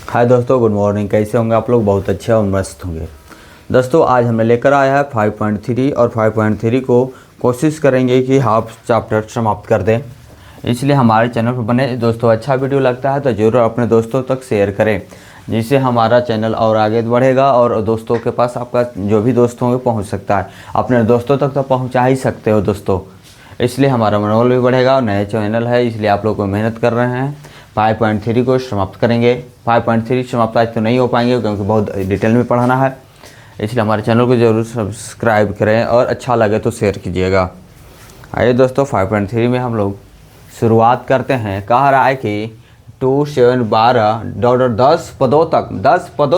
हाय दोस्तों, good morning. कैसे होंगे आप लोग? बहुत अच्छे और मस्त होंगे। दोस्तों आज हमने लेकर आया है 5.3 और 5.3 को कोशिश करेंगे कि हाफ चैप्टर समाप्त कर दें। इसलिए हमारे चैनल पर बने दोस्तों, अच्छा वीडियो लगता है तो ज़रूर अपने दोस्तों तक शेयर करें, जिससे हमारा चैनल और आगे बढ़ेगा और दोस्तों के पास आपका जो भी दोस्त होंगे पहुँच सकता है। अपने दोस्तों तक तो पहुँचा ही सकते हो दोस्तों, इसलिए हमारा मनोबल भी बढ़ेगा। और नए चैनल है इसलिए आप लोग को मेहनत कर रहे हैं। 5.3 को समाप्त करेंगे। 5.3 समाप्त आज तो नहीं हो पाएंगे क्योंकि बहुत डिटेल में पढ़ाना है, इसलिए हमारे चैनल को ज़रूर सब्सक्राइब करें और अच्छा लगे तो शेयर कीजिएगा। आइए दोस्तों 5.3 में हम लोग शुरुआत करते हैं। कह रहा है कि 2, 7, 12 10 पदों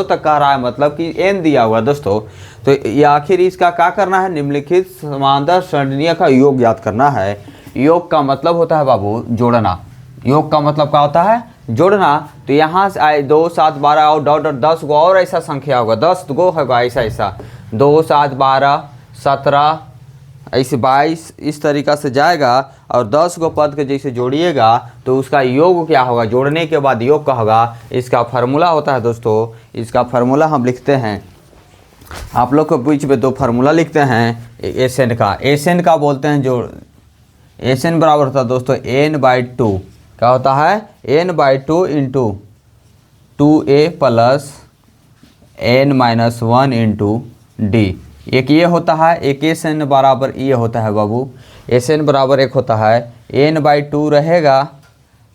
तक कह रहा है, मतलब कि n दिया हुआ दोस्तों। तो ये आखिर इसका क्या करना है? निम्नलिखित समांतर श्रेणियों का योग याद करना है। योग का मतलब होता है बाबू जोड़ना। योग का मतलब क्या होता है? जोड़ना। तो यहाँ से आए 2, 7, 12 और डॉट 10 गो और ऐसा संख्या होगा, 10 गो होगा ऐसा 2, 7, 12, 17 ऐसे 22 इस तरीक़ा से जाएगा। और 10 गो पद के जैसे जोड़िएगा तो उसका योग क्या होगा? जोड़ने के बाद योग का होगा। इसका फार्मूला होता है दोस्तों, इसका फार्मूला हम लिखते हैं। आप लोग को बीच में 2 फार्मूला लिखते हैं एस एन का बोलते हैं जो एस एन बराबर होता है दोस्तों n/2। क्या होता है? n/2 into 2a plus n-1 into D. एक ये होता है, एक एस एन बराबर ये होता है बाबू। एस एन बराबर एक होता है n/2 रहेगा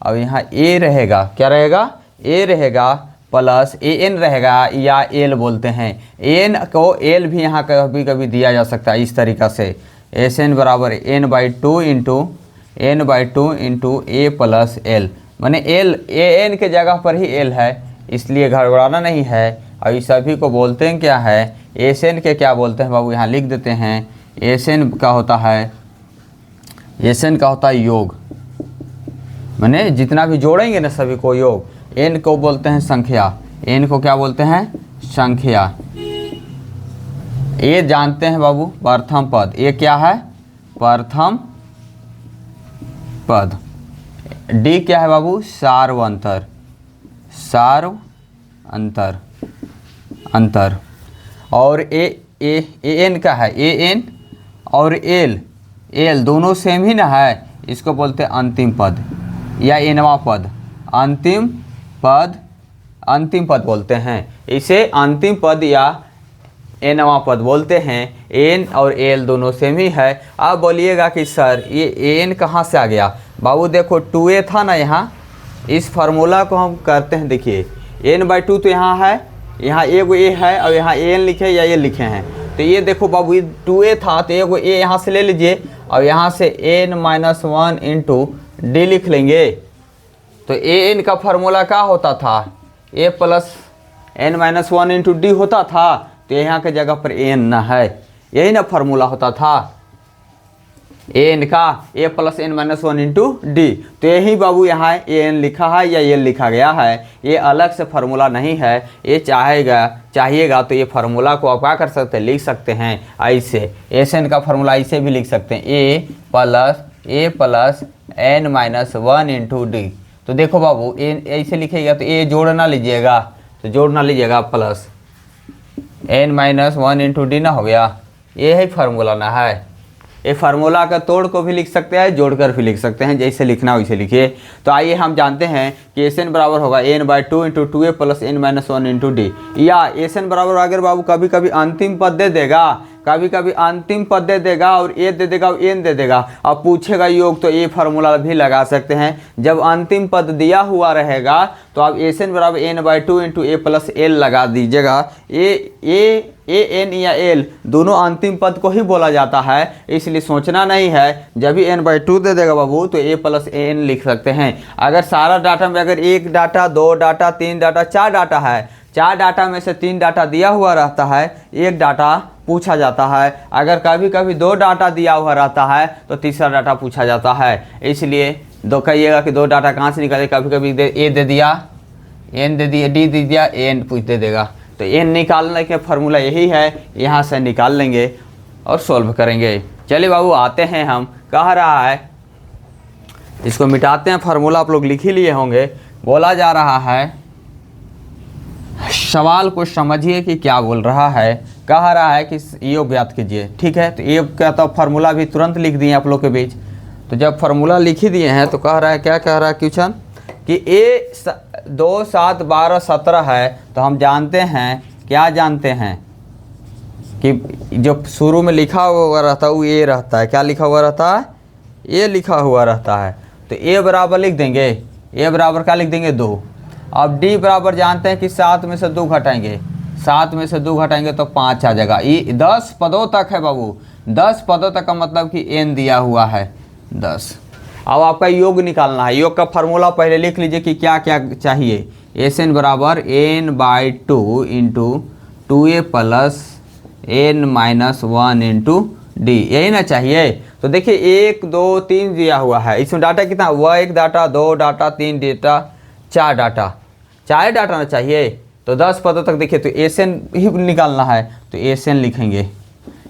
और यहाँ a रहेगा। क्या रहेगा? a रहेगा प्लस ए एन रहेगा या एल बोलते हैं। एन को एल भी यहाँ कभी कभी दिया जा सकता है इस तरीक़ा से। एस एन बराबर n/2 इंटू ए प्लस एल, माने एल ए एन के जगह पर ही एल है, इसलिए घबराना नहीं है। और इस सभी को बोलते हैं क्या है? एस एन के क्या बोलते हैं बाबू? यहाँ लिख देते हैं। एस एन का होता है, एस एन का होता है योग, माने जितना भी जोड़ेंगे ना सभी को योग। एन को बोलते हैं संख्या। एन को क्या बोलते हैं? संख्या। ए जानते हैं बाबू प्रथम पद। ये क्या है? प्रथम पद। डी क्या है बाबू? सार्वंतर। अंतर। और ए एन का है ए एन और एल दोनों सेम ही ना है, इसको बोलते हैं अंतिम पद या एनवा पद। अंतिम पद बोलते हैं इसे, अंतिम पद या एनवा पद बोलते हैं। एन और एल दोनों सेम ही है। आप बोलिएगा कि सर ये एन कहाँ से आ गया? बाबू देखो 2a था ना, यहाँ इस फार्मूला को हम करते हैं। देखिए n/2 तो यहाँ है, यहाँ एगो ए है और यहाँ एन लिखे या ये लिखे हैं। तो ये देखो बाबू 2a था तो एगो ए यहाँ से ले लीजिए और यहाँ से n-1 इंटू डी लिख लेंगे। तो एन का फार्मूला क्या होता था? a plus n-1 into D होता था। तो यहाँ के जगह पर एन ना है, यही ना फार्मूला होता था एन का, a plus n-1 into D. तो यही बाबू यहाँ एन लिखा है या ये लिखा गया है, ये अलग से फार्मूला नहीं है। ये चाहिएगा तो ये फार्मूला को आप क्या कर सकते हैं? लिख सकते हैं ऐसे। एस एन का फार्मूला ऐसे भी लिख सकते हैं, a plus n-1 into D. तो देखो बाबू ऐसे लिखिएगा तो ए जोड़ना लीजिएगा, तो जोड़ना लीजिएगा प्लस n-1 इंटू डी ना हो गया। ये ही फार्मूला ना है। ये फार्मूला का तोड़ को भी लिख सकते हैं, जोड़कर भी लिख सकते हैं, जैसे लिखना वैसे लिखिए। तो आइए हम जानते हैं कि एस एन बराबर होगा n/2 into 2a plus n-1 into D. या एस एन बराबर अगर बाबू कभी कभी अंतिम पद दे देगा, कभी कभी अंतिम पद दे देगा और ए दे देगा और एन दे देगा। अब पूछेगा योग तो ये फार्मूला भी लगा सकते हैं। जब अंतिम पद दिया हुआ रहेगा तो आप एस एन बराबर n/2 इंटू ए प्लस एल लगा दीजिएगा। ए एन या एल दोनों अंतिम पद को ही बोला जाता है, इसलिए सोचना नहीं है। जब भी n/2 दे देगा बाबू तो ए प्लस एन लिख सकते हैं। अगर सारा डाटा में अगर 1 डाटा 2 डाटा 3 डाटा 4 डाटा है, 4 डाटा में से 3 डाटा दिया हुआ रहता है, 1 डाटा पूछा जाता है। अगर कभी कभी 2 डाटा दिया हुआ रहता है तो तीसरा डाटा पूछा जाता है। इसलिए कहिएगा कि 2 डाटा कहाँ से निकाले? कभी कभी ए दे दिया, एन दे दिया, डी दे दिया, एन पूछ दे देगा। तो एन निकालने के फार्मूला यही है, यहाँ से निकाल लेंगे और सॉल्व करेंगे। चलिए बाबू आते हैं, हम कह रहा है इसको मिटाते हैं। फार्मूला आप लोग लिख ही लिए होंगे। बोला जा रहा है सवाल को समझिए कि क्या बोल रहा है। कह रहा है कि योग ज्ञात कीजिए, ठीक है। तो योग का तो फार्मूला भी तुरंत लिख दिए आप लोग के बीच। तो जब फार्मूला लिख ही दिए हैं तो कह रहा है, क्या कह रहा है क्वेश्चन कि ए 2 7 12 17 है। तो हम जानते हैं, क्या जानते हैं कि जो शुरू में लिखा हुआ रहता है वो ए रहता है। क्या लिखा हुआ रहता है? ए लिखा हुआ रहता है। तो ए बराबर लिख देंगे, ए बराबर क्या लिख देंगे 2। अब डी बराबर जानते हैं कि 7 में से 2 घटाएंगे, 7 में से 2 घटाएंगे तो 5 आ जाएगा। ये 10 पदों तक है बाबू, 10 पदों तक का मतलब कि एन दिया हुआ है 10। अब आपका योग निकालना है। योग का फार्मूला पहले लिख लीजिए कि क्या क्या चाहिए। एस एन बराबर n/2 into 2a plus n-1 into D, यही ना चाहिए। तो देखिए 1 2 3 दिया हुआ है। इसमें डाटा कितना? 1 data, 2 data, 3 data, 4 data, 4 data ना चाहिए। तो 10 पदों तक देखिए, तो एस एन ही निकालना है। तो एस एन लिखेंगे,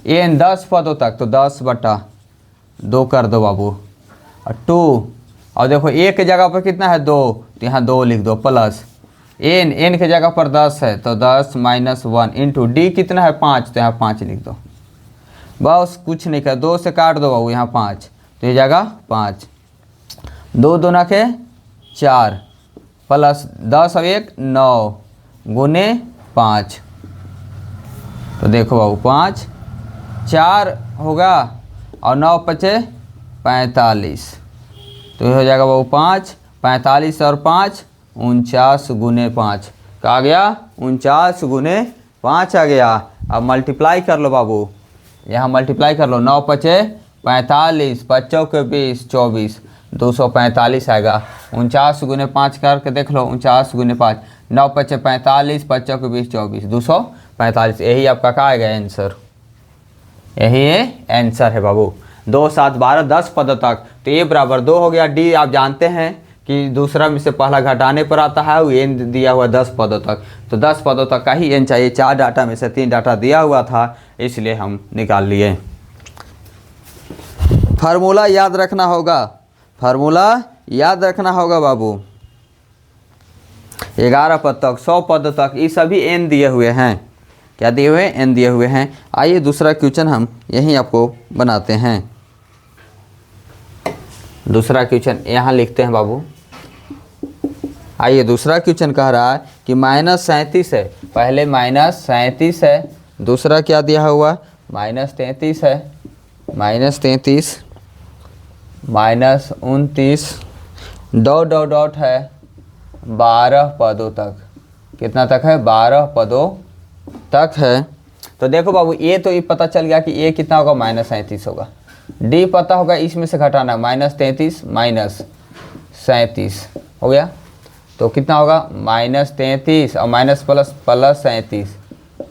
एन 10 पदों तक, तो 10/2 कर दो बाबू, और 2, और देखो ए के जगह पर कितना है 2, तो यहाँ 2 लिख दो, प्लस एन के जगह पर 10 है तो 10 - 1 इंटू डी कितना है 5, तो यहाँ 5 लिख दो। बस कुछ नहीं कर, 2 से काट दो बाबू, यहाँ 5, तो ये जगह 5, 2 दूना के 4 प्लस 10 और 1 9 गुने 5। तो देखो बाबू 5 4 होगा और 9 पचे 45, तो ये हो जाएगा बाबू 5 45 और 5 49 गुने 5 का आ गया 49 गुने 5 आ गया। अब मल्टीप्लाई कर लो बाबू, यहाँ मल्टीप्लाई कर लो, 9 पचे 45, 5 चौके 20 24, 245 आएगा। 49 गुने 5 करके देख लो, 49 गुने 5, 9 पचे 45, 5 चौके 20 24, 245। यही आपका क्या आएगा आंसर, यही आंसर है बाबू। 2 7 12 10 पदों तक, तो ए बराबर 2 हो गया। डी आप जानते हैं कि दूसरा में से पहला घटाने पर आता है, वो एन दिया हुआ 10 पदों तक, तो 10 पदों तक का ही एन चाहिए। 4 डाटा में से 3 डाटा दिया हुआ था, इसलिए हम निकाल लिए। फार्मूला याद रखना होगा, फार्मूला याद रखना होगा बाबू। 11 पद तक, 100 पद तक, ये सभी एन दिए हुए हैं। क्या दिए हुए? एन दिए हुए हैं। आइए दूसरा क्वेश्चन हम यहीं आपको बनाते हैं। दूसरा क्वेश्चन यहाँ लिखते हैं बाबू। आइए दूसरा क्वेश्चन कह रहा है कि -37 है, पहले -37 है, दूसरा क्या दिया हुआ -33 है, -33 -29 डॉट है 12 पदों तक। कितना तक है? 12 पदों तक है। तो देखो बाबू, ए तो ये पता चल गया कि ए कितना होगा -37 होगा। डी पता होगा, इसमें से घटाना -33 -37 हो गया, तो कितना होगा -33 और माइनस प्लस 37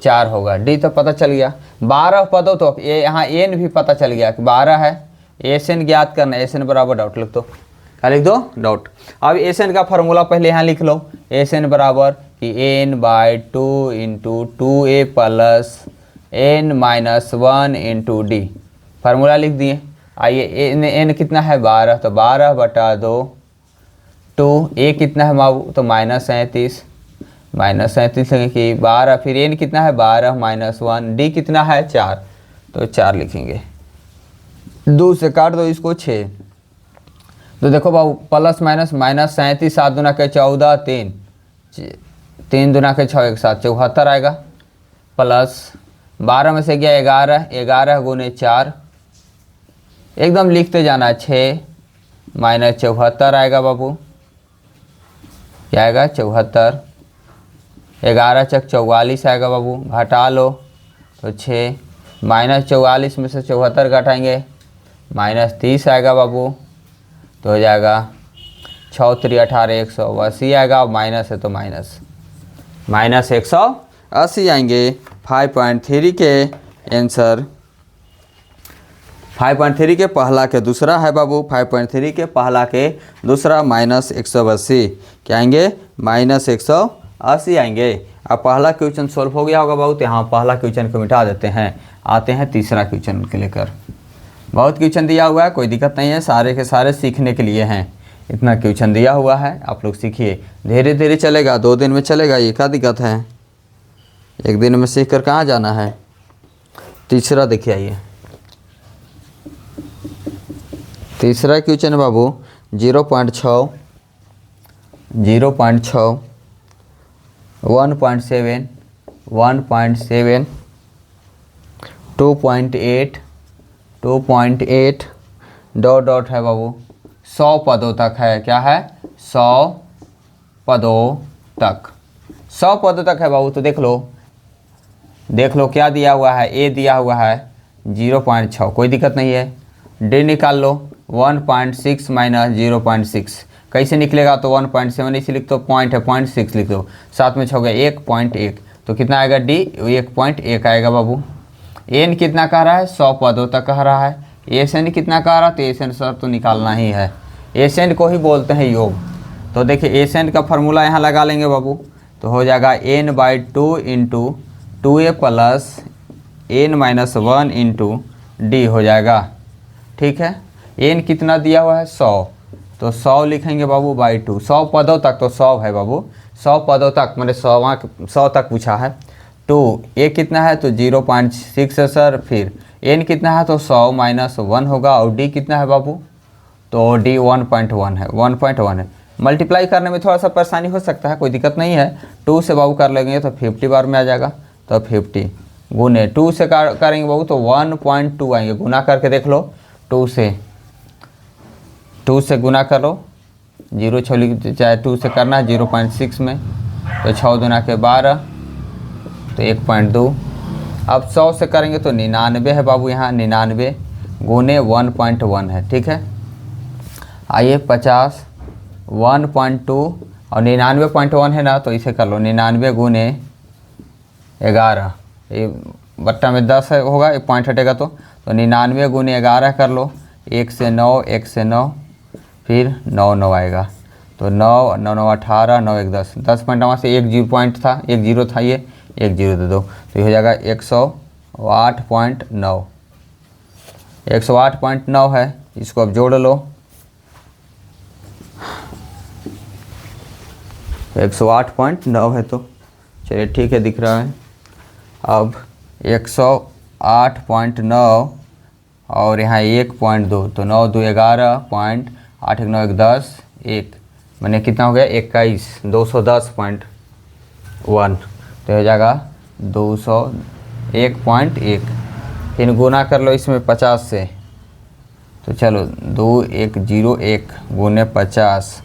4 होगा। डी तो पता चल गया। 12 पदों तो ये यहाँ एन भी पता चल गया कि 12 है। एस एन ज्ञात करना, एस एन बराबर डॉट लिख दो, क्या लिख दो? डॉट। अब एस एन का फार्मूला पहले यहाँ लिख लो। एस एन बराबर कि n/2 into 2a plus n-1 into D, formula लिख दिए। आइए एन कितना है 12, तो 12/2 2 ए कितना है बाबू, तो -37 लेंगे कि 12, फिर एन कितना है 12 -1, डी कितना है 4, तो 4 लिखेंगे। 2 से काट दो इसको 6, तो देखो बाबू प्लस माइनस -37 7 दूना के 14 3 दूना के 6 एक साथ 74 आएगा, प्लस 12 में से गया 11 गुने 4, एकदम लिखते जाना 6 -74 आएगा बाबू, क्या आएगा 74, 11 चक 44 आएगा बाबू, घटा लो तो 6 -44 में से 74 घटाएंगे -30 आएगा बाबू, तो हो जाएगा 6 3 18 180 आएगा, माइनस है तो -180 आएंगे। 5.3 के आंसर 5.3 के पहला के दूसरा है बाबू, 5.3 के पहला के दूसरा -180 क्या आएंगे -180 आएंगे। अब पहला क्वेश्चन सोल्व हो गया होगा बाबू, तो यहाँ पहला क्वेश्चन को मिटा देते हैं, आते हैं तीसरा क्वेश्चन के लेकर। बहुत क्वेश्चन दिया हुआ है, कोई दिक्कत नहीं है, सारे के सारे सीखने के लिए हैं। इतना क्वेश्चन दिया हुआ है, आप लोग सीखिए, धीरे धीरे चलेगा, 2 दिन में चलेगा, ये क्या दिक्कत है। एक दिन में सीख कर कहाँ जाना है। तीसरा देखिए, आइए तीसरा क्वेश्चन है बाबू 0.6, 0.6, 1.7, 1.7, 2.8, 2.8 डॉट डॉट है बाबू 100 पदों तक है। क्या है? 100 पदों तक, 100 पदों तक है बाबू। तो देख लो क्या दिया हुआ है। ए दिया हुआ है 0.6, कोई दिक्कत नहीं है। डी निकाल लो 1.6 माइनस 0.6 कैसे निकलेगा? तो 1.7 इसे लिख दो, पॉइंट है 0.6 लिख दो, साथ में 6 हो गया 1.1, तो कितना आएगा? डी 1.1 आएगा बाबू। एन कितना कह रहा है? 100 पदों तक कह रहा है। एसएन कितना कह रहा है? तो एसएन सर तो निकालना ही है, एसएन को ही बोलते हैं योग। तो देखिए एसएन का फॉर्मूला यहाँ लगा लेंगे बाबू, तो हो जाएगा n/2 into 2a plus n-1 into D हो जाएगा। ठीक है, एन कितना दिया हुआ है? 100, तो 100 लिखेंगे बाबू बाई 2। 100 पदों तक तो 100 है बाबू, 100 पदों तक मैंने 100 तक पूछा है। 2 ए कितना है? तो 0.6 है सर। फिर एन कितना है? तो 100 माइनस 1 होगा। और डी कितना है बाबू? तो डी 1.1 है, 1.1 है। मल्टीप्लाई करने में थोड़ा सा परेशानी हो सकता है, कोई दिक्कत नहीं है। 2 से बाबू कर लेंगे तो 50 बार में आ जाएगा, तो 50 गुने 2 से करेंगे बाबू तो 1.2 आएंगे। गुना करके देख लो, 2 से गुना करो, 0 6 चाहे 2 से करना है 0.6 में, तो 6 दूना के 12, तो 1.2। अब 100 से करेंगे तो 99 है बाबू, यहाँ 99 गुने 1.1 है। ठीक है, आइए 50 1.2 और 99.1 है ना, तो इसे कर लो 99 गुने 11, ये बट्टा में 10 है होगा, एक पॉइंट हटेगा तो 99 गुने 11 कर लो, 1 से 9, 1 से 9, फिर 9 9 आएगा, तो 9 9 9 18, 9 1 10, 10 पॉइंट वहाँ से 1 0 पॉइंट था, 1 0 था, ये 1 0 दे दो, तो ये हो जाएगा 108.9। 108.9 है, इसको अब जोड़ लो। 108.9 है, तो चलिए ठीक है, दिख रहा है। अब 108.9 और यहाँ 1.2, तो 9 2 11, 8 1 9 1 10, 1 मैंने कितना हो गया? 21, 210.1, तो हो जाएगा 201.1। फिर गुना कर लो इसमें 50 से, तो चलो 2101 गुने 50,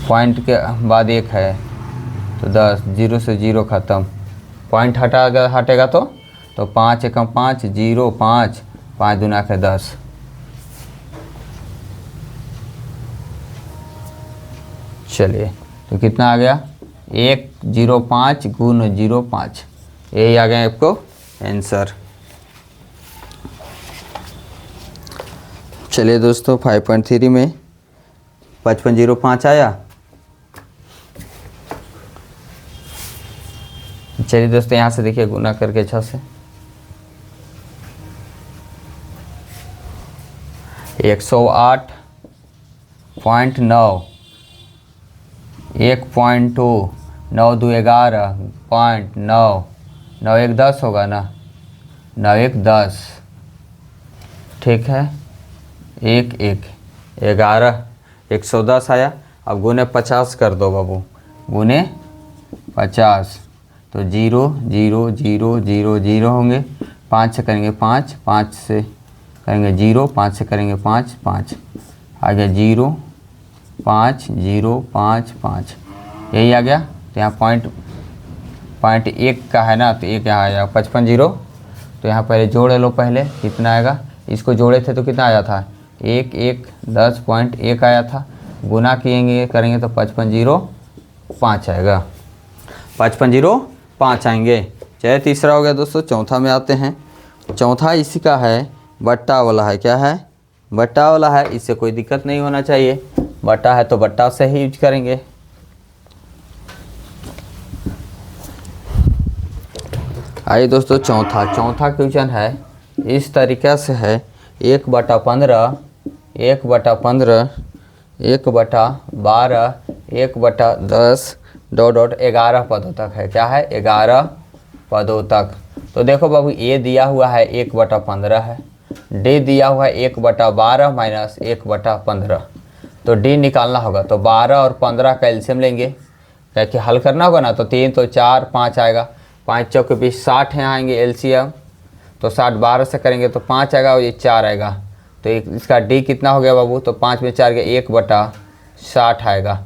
पॉइंट के बाद 1 है तो 10, 0 से 0 ख़त्म, पॉइंट हटेगा तो 5 एकम 5, 0 5, 5 दूना के 10, चलिए तो कितना आ गया? 105 गुण 05, यही आ गया आपको आंसर। चलिए दोस्तों 5.3 में 5505 आया। चलिए दोस्तों यहाँ से देखिए गुना करके 6 से 108.9, 1.2, 9 2 11, 0.9, 9 1 10 होगा ना, 9 1 10, ठीक है, 1 1 11, 110 आया। अब गुने 50 कर दो बाबू, गुने 50, तो 0 0 0 0 0 होंगे, 5 से करेंगे 5, 5 से करेंगे 0, 5 से करेंगे 5 5, आ गया 0 5 0 5 5, यही आ गया। तो यहाँ पॉइंट 1 का है ना, तो 1 यहाँ आया 55 0, तो यहाँ पहले जोड़ लो, पहले कितना आएगा, इसको जोड़े थे तो कितना आया था 1 1 10.1 आया था, गुना किएंगे करेंगे तो 55 0 5 आएगा, 55 0 5 आएंगे। चलिए तीसरा हो गया दोस्तों। चौथा में आते हैं। चौथा इसी का है, बट्टा वाला है। क्या है? बट्टा वाला है, इससे कोई दिक्कत नहीं होना चाहिए, बट्टा है तो बट्टा से ही यूज करेंगे। आइए दोस्तों चौथा क्वेश्चन है इस तरीक़े से है, 1/15, 1/15, 1/12, 1/10, डॉट डॉट 11 पदों तक है। क्या है? 11 पदों तक। तो देखो बाबू ए दिया हुआ है 1/15 है, डी दिया हुआ है 1/12 माइनस 1/15। तो डी निकालना होगा तो 12 और 15 का एलसीएम लेंगे, क्या कि हल करना होगा ना। तो 3 तो 4 5 आएगा, 5 चौक के 20 60 यहाँ आएंगे एलसीएम। तो 60 12 से करेंगे तो 5 आएगा और ये 4 आएगा। तो इसका डी कितना हो गया बाबू? तो 5 में 4 गया 1/60 आएगा।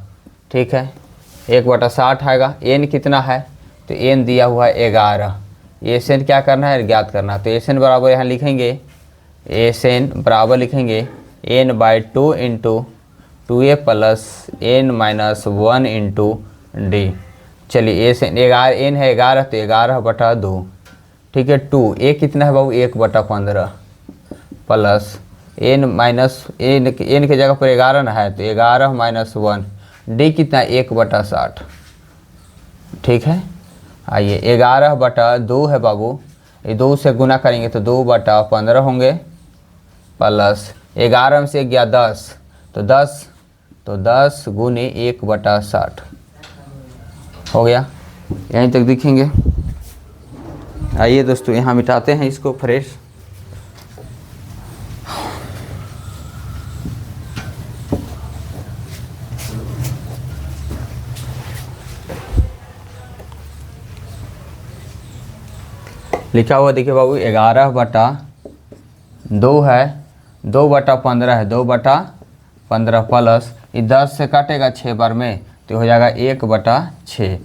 ठीक है, 1/60 आएगा। एन कितना है? तो एन दिया हुआ है 11। एस एन क्या करना है? ज्ञात करना। तो एस एन बराबर यहाँ लिखेंगे, एस एन बराबर लिखेंगे n/2 into 2a plus n-1 into D. चलिए एस एन 11 एन है 11 तो 11/2। ठीक है, 2 ए कितना है बाबू? 1/15 प्लस n के जगह पर 11 ना है तो 11-1। डी कितना? 1/60। ठीक है, आइए 11/2 है बाबू, ये 2 से गुना करेंगे तो 2/15 होंगे प्लस 11 में से गया 10 तो 10 गुने 1/60 हो गया। यहीं तक दिखेंगे। आइए दोस्तों यहाँ मिटाते हैं इसको फ्रेश। लिखा हुआ देखिए बाबू 11/2 है, 2/15 है, 2/15 प्लस ये 10 से काटेगा 6 बार में तो हो जाएगा 1/6।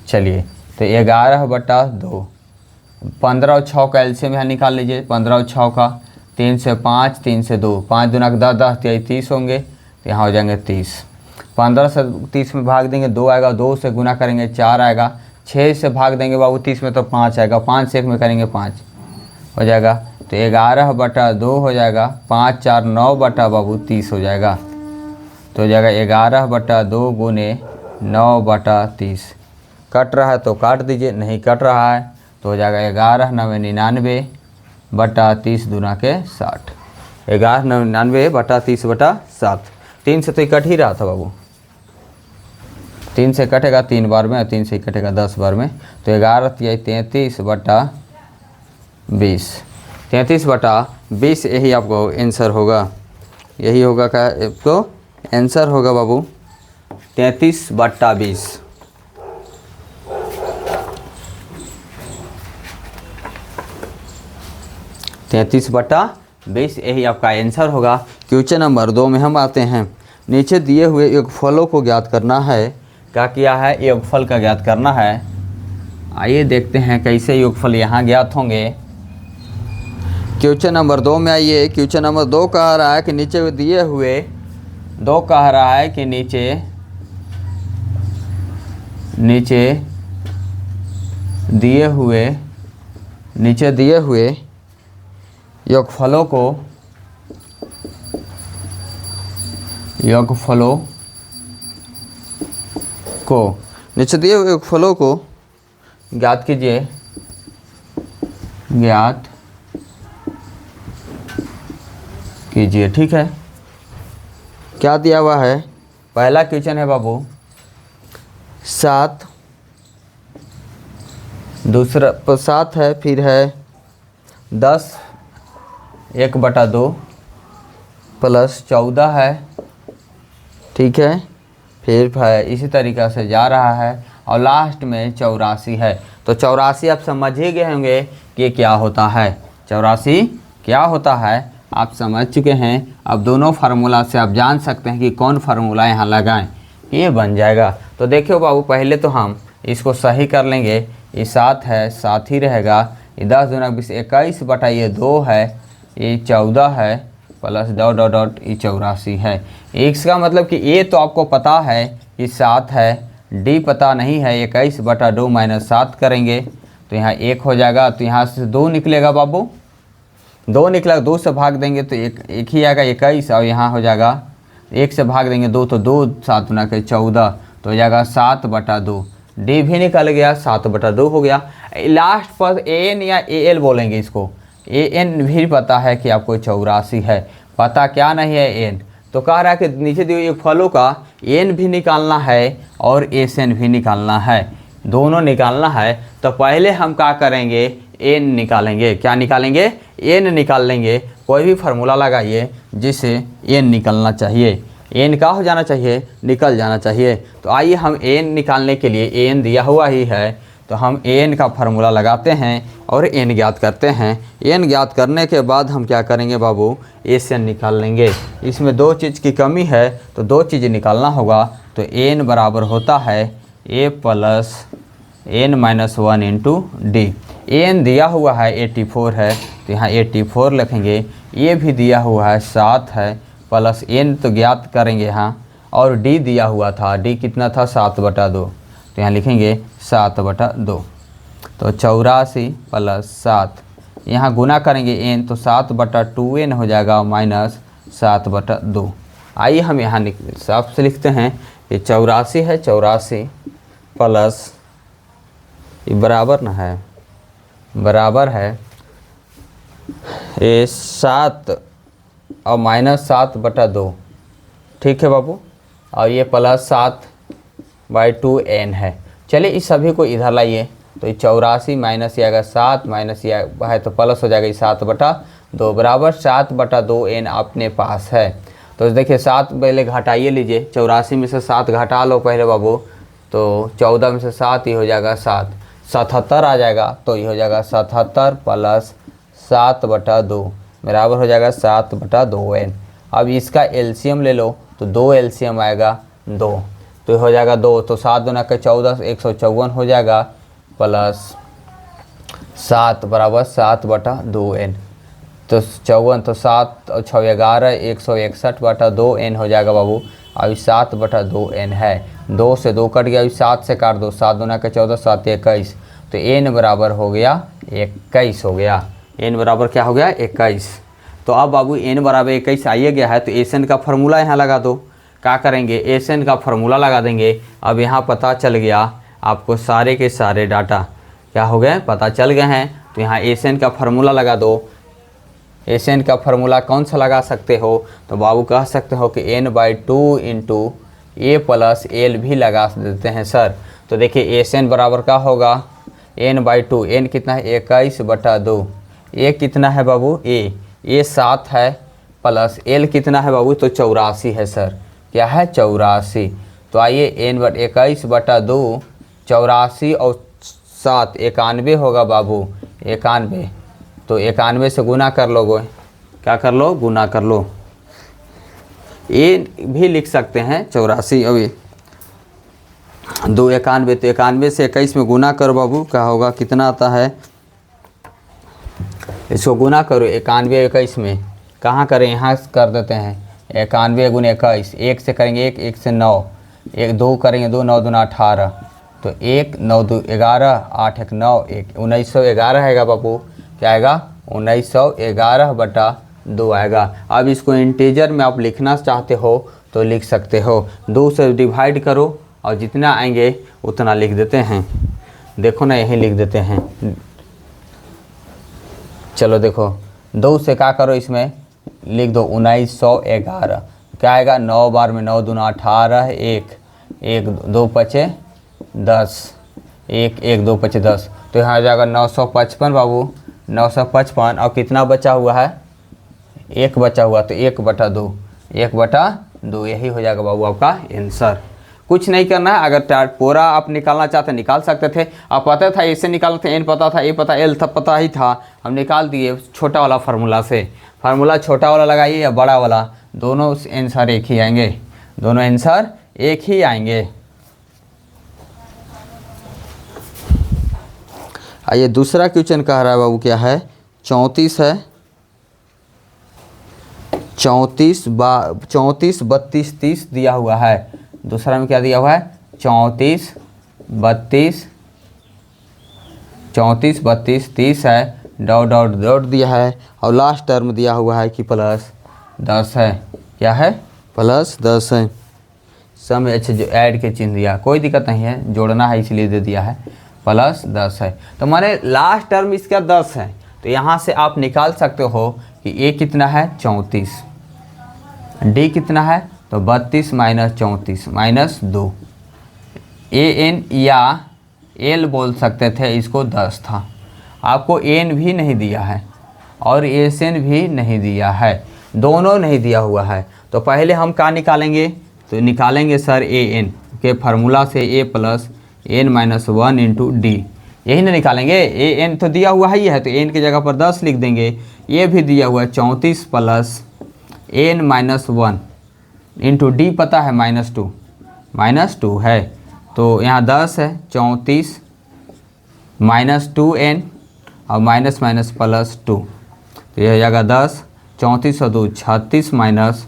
चलिए तो 11/2, 15 और 6 का एलसीएम यहाँ निकाल लीजिए। 15 और 6 का 3 से 5, 3 से 2, 5 दूना 10, 10 30 होंगे तो यहाँ हो जाएंगे 30। 15 से 30 में भाग देंगे 2 आएगा, 2 से गुना करेंगे 4 आएगा, 6 से भाग देंगे बाबू 30 में तो 5 आएगा, 5 से 1 में करेंगे 5 हो जाएगा। तो 11/2 हो जाएगा, 5 4 9 बटा बाबू 30 हो जाएगा। तो हो जाएगा 11/2 गुने 9/30। कट रहा है तो काट दीजिए, नहीं कट रहा है तो हो जाएगा 11 9 99 बटा 30 दूना के 60। 11 9 99 बटा 30 बटा 7। 3 से तो कट ही रहा था बाबू, 3 से कटेगा 3 बार में और 3 से कटेगा 10 बार में। तो 11 33 बटा 20, 33 बटा 20 यही आपको आंसर होगा। यही होगा क्या आपको आंसर होगा बाबू? 33/20। तैंतीस बटा 20 यही आपका आंसर होगा। क्वेश्चन नंबर 2 में हम आते हैं। नीचे दिए हुए योगफलों को ज्ञात करना है। क्या किया है? योगफल का ज्ञात करना है। आइए देखते हैं कैसे योगफल यहाँ ज्ञात होंगे। क्वेश्चन नंबर 2 में आइए। क्वेश्चन नंबर 2 कह रहा है कि नीचे दिए हुए नीचे दिए हुए योगफलों को ज्ञात कीजिए। ठीक है, क्या दिया हुआ है? पहला क्वेश्चन है बाबू 7, दूसरा 7 है, फिर है 10 1/2 प्लस 14 है। ठीक है, फिर है इसी तरीक़ा से जा रहा है और लास्ट में 84 है। तो 84 आप समझ ही गए होंगे कि क्या होता है। 84 क्या होता है आप समझ चुके हैं। अब दोनों फार्मूला से आप जान सकते हैं कि कौन फार्मूला यहाँ लगाएं, ये बन जाएगा। तो देखियो बाबू, पहले तो हम इसको सही कर लेंगे। ये 7 है, 7 ही रहेगा। ये 10 दूना 20 21 बटा ये 2 है, ये 14 है प्लस डॉट डॉट डॉट ये 84 है। इसका मतलब कि ये तो आपको पता है कि 7 है, डी पता नहीं है। 21/2 माइनस 7 करेंगे तो यहाँ 1 हो जाएगा। तो यहाँ से 2 निकलेगा बाबू, 2 निकला, 2 से भाग देंगे तो एक ही आएगा 21 और यहाँ हो जाएगा 1 से भाग देंगे 2 तो 2 7 गुना के 14 तो हो जाएगा 7/2। डी भी निकल गया, 7/2 हो गया। लास्ट पर एन या एल बोलेंगे इसको। एन भी पता है कि आपको 84 है, पता क्या नहीं है एन। तो कह रहा है कि नीचे दिए हुए फलों का एन भी निकालना है और एस एन भी निकालना है, दोनों निकालना है। तो पहले हम क्या करेंगे, एन निकालेंगे। क्या निकालेंगे, एन निकाल लेंगे। कोई भी फार्मूला लगाइए जिससे एन निकलना चाहिए, एन का हो जाना चाहिए, निकल जाना चाहिए। तो आइए हम एन निकालने के लिए, एन दिया हुआ ही है तो हम एन का फार्मूला लगाते हैं और एन ज्ञात करते हैं। एन ज्ञात करने के बाद हम क्या करेंगे बाबू, एस एन निकाल लेंगे। इसमें दो चीज़ की कमी है तो दो चीज़ निकालना होगा। तो एन बराबर होता है A plus N minus 1 into D. N दिया हुआ है 84 है तो यहाँ 84 लिखेंगे। ए भी दिया हुआ है 7 है, प्लस एन तो ज्ञात करेंगे यहाँ, और डी दिया हुआ था, डी कितना था 7/2, तो यहाँ लिखेंगे 7/2। तो 84 प्लस 7, यहाँ गुना करेंगे एन तो 7/2n हो जाएगा माइनस 7/2। आइए हम यहाँ साफ से लिखते हैं कि 84 है, 84 प्लस बराबर ना है, बराबर है ये 7 और माइनस 7/2, ठीक है बाबू, और ये प्लस 7/2n है। चलिए इस सभी को इधर लाइए तो ये 84 माइनस ये आएगा 7 माइनस ये है तो प्लस हो जाएगा ये 7/2 बराबर 7/2n अपने पास है। तो देखिए 7 पहले घटाइए लीजिए, 84 में से 7 घटा लो पहले बाबू, तो 14 में से 7 ही हो जाएगा 7, 77 आ जाएगा। तो ये हो जाएगा 77 प्लस 7/2 बराबर हो जाएगा 7/2n। अब इसका एलसीएम ले लो तो 2 एलसीएम आएगा 2, तो हो जाएगा 2, तो 7 दूना के 14 154 हो जाएगा, प्लस 7 बराबर 7/2n। तो 54 तो 7 और 6 11 161/2n हो जाएगा बाबू। अभी 7/2n है, 2 से 2 कट गया, अभी 7 से काट दो, 7 दूना के 14 7 21, तो n बराबर हो गया 21 हो गया। n बराबर क्या हो गया 21। तो अब बाबू n बराबर 21 आइए गया है तो एस एन का फार्मूला यहाँ लगा दो। क्या करेंगे, एस एन का फार्मूला लगा देंगे। अब यहाँ पता चल गया आपको सारे के सारे डाटा क्या हो गए, पता चल गए हैं। तो यहाँ एस एन का फार्मूला लगा दो। एस एन का फार्मूला कौन सा लगा सकते हो, तो बाबू कह सकते हो कि n/2 इंटू ए प्लस एल भी लगा देते हैं सर। तो देखिए एस एन बराबर क्या होगा, n/2, n कितना है 21/2, ए कितना है बाबू, ए 7 है, प्लस एल कितना है बाबू, तो 84 है सर। क्या है 84। तो आइए n/21/2, 84 और 7 91 होगा बाबू, 91। तो 91 से गुना कर लो, क्या कर लो, गुना कर लो। ए भी लिख सकते हैं 84, अभी 2 91, तो 91 से 21 में गुना करो बाबू, क्या होगा, कितना आता है, इसको गुना करो 91 21 में। कहाँ करें, यहाँ कर देते हैं 91 गुने 21, 1 से करेंगे 1, 1 से 9, 1 2 करेंगे 2, 9 दूना 18, तो 1 9 2 11, 8 1 9, 1911 आएगा बाबू। क्या आएगा 1911/2 आएगा। अब इसको इंटीजर में आप लिखना चाहते हो तो लिख सकते हो, 2 से डिवाइड करो और जितना आएंगे उतना लिख देते हैं। देखो ना यही लिख देते हैं, चलो देखो 2 से क्या करो, इसमें लिख दो 1911। क्या आएगा, 9 बार में 9 दूना 18, 1 1 2 पचे 10, 1 1 2 पचे 10, तो यहाँ आ जाएगा 955 बाबू, 955। और कितना बचा हुआ है, 1 बचा हुआ, तो 1/2, 1/2 यही हो जाएगा बाबू आपका आंसर। कुछ नहीं करना है, अगर पूरा आप निकालना चाहते निकाल सकते थे। आप पता था ऐसे निकालना था, एन पता था, ए पता, एल था पता ही था, हम निकाल दिए छोटा वाला फार्मूला से। फार्मूला छोटा वाला लगाइए या बड़ा वाला, दोनों आंसर एक ही आएंगे, दोनों आंसर एक ही आएंगे। आइए दूसरा क्वेश्चन कह रहा है बाबू, क्या है 34 है, 34 32 30 दिया हुआ है। दूसरा में क्या दिया हुआ है, 34 32 30 है, डॉट डॉट डॉट दिया है, और लास्ट टर्म दिया हुआ है कि प्लस 10 है। क्या है, प्लस 10 है। सम अच्छा जो ऐड के चिन्ह दिया, कोई दिक्कत नहीं है, जोड़ना है इसलिए दे दिया है, प्लस 10 है। तो माने लास्ट टर्म इसका 10 है, तो यहाँ से आप निकाल सकते हो कि ए कितना है 34, डी कितना है तो 32 माइनस 34 माइनस 2। ए एन या एल बोल सकते थे, इसको 10 था। आपको एन भी नहीं दिया है और एस एन भी नहीं दिया है, दोनों नहीं दिया हुआ है। तो पहले हम क्या निकालेंगे, तो निकालेंगे सर ए एन के फार्मूला से A plus N minus 1 into D, यही ना निकालेंगे। ए एन तो दिया हुआ ही है, तो एन की जगह पर 10 लिख देंगे। ये भी दिया हुआ है 34 plus N minus 1 into d पता है -2 है, तो यहाँ 10 है, 34 माइनस 2n और माइनस माइनस प्लस 2, तो यह हो जाएगा 10, 34 और 2 36 माइनस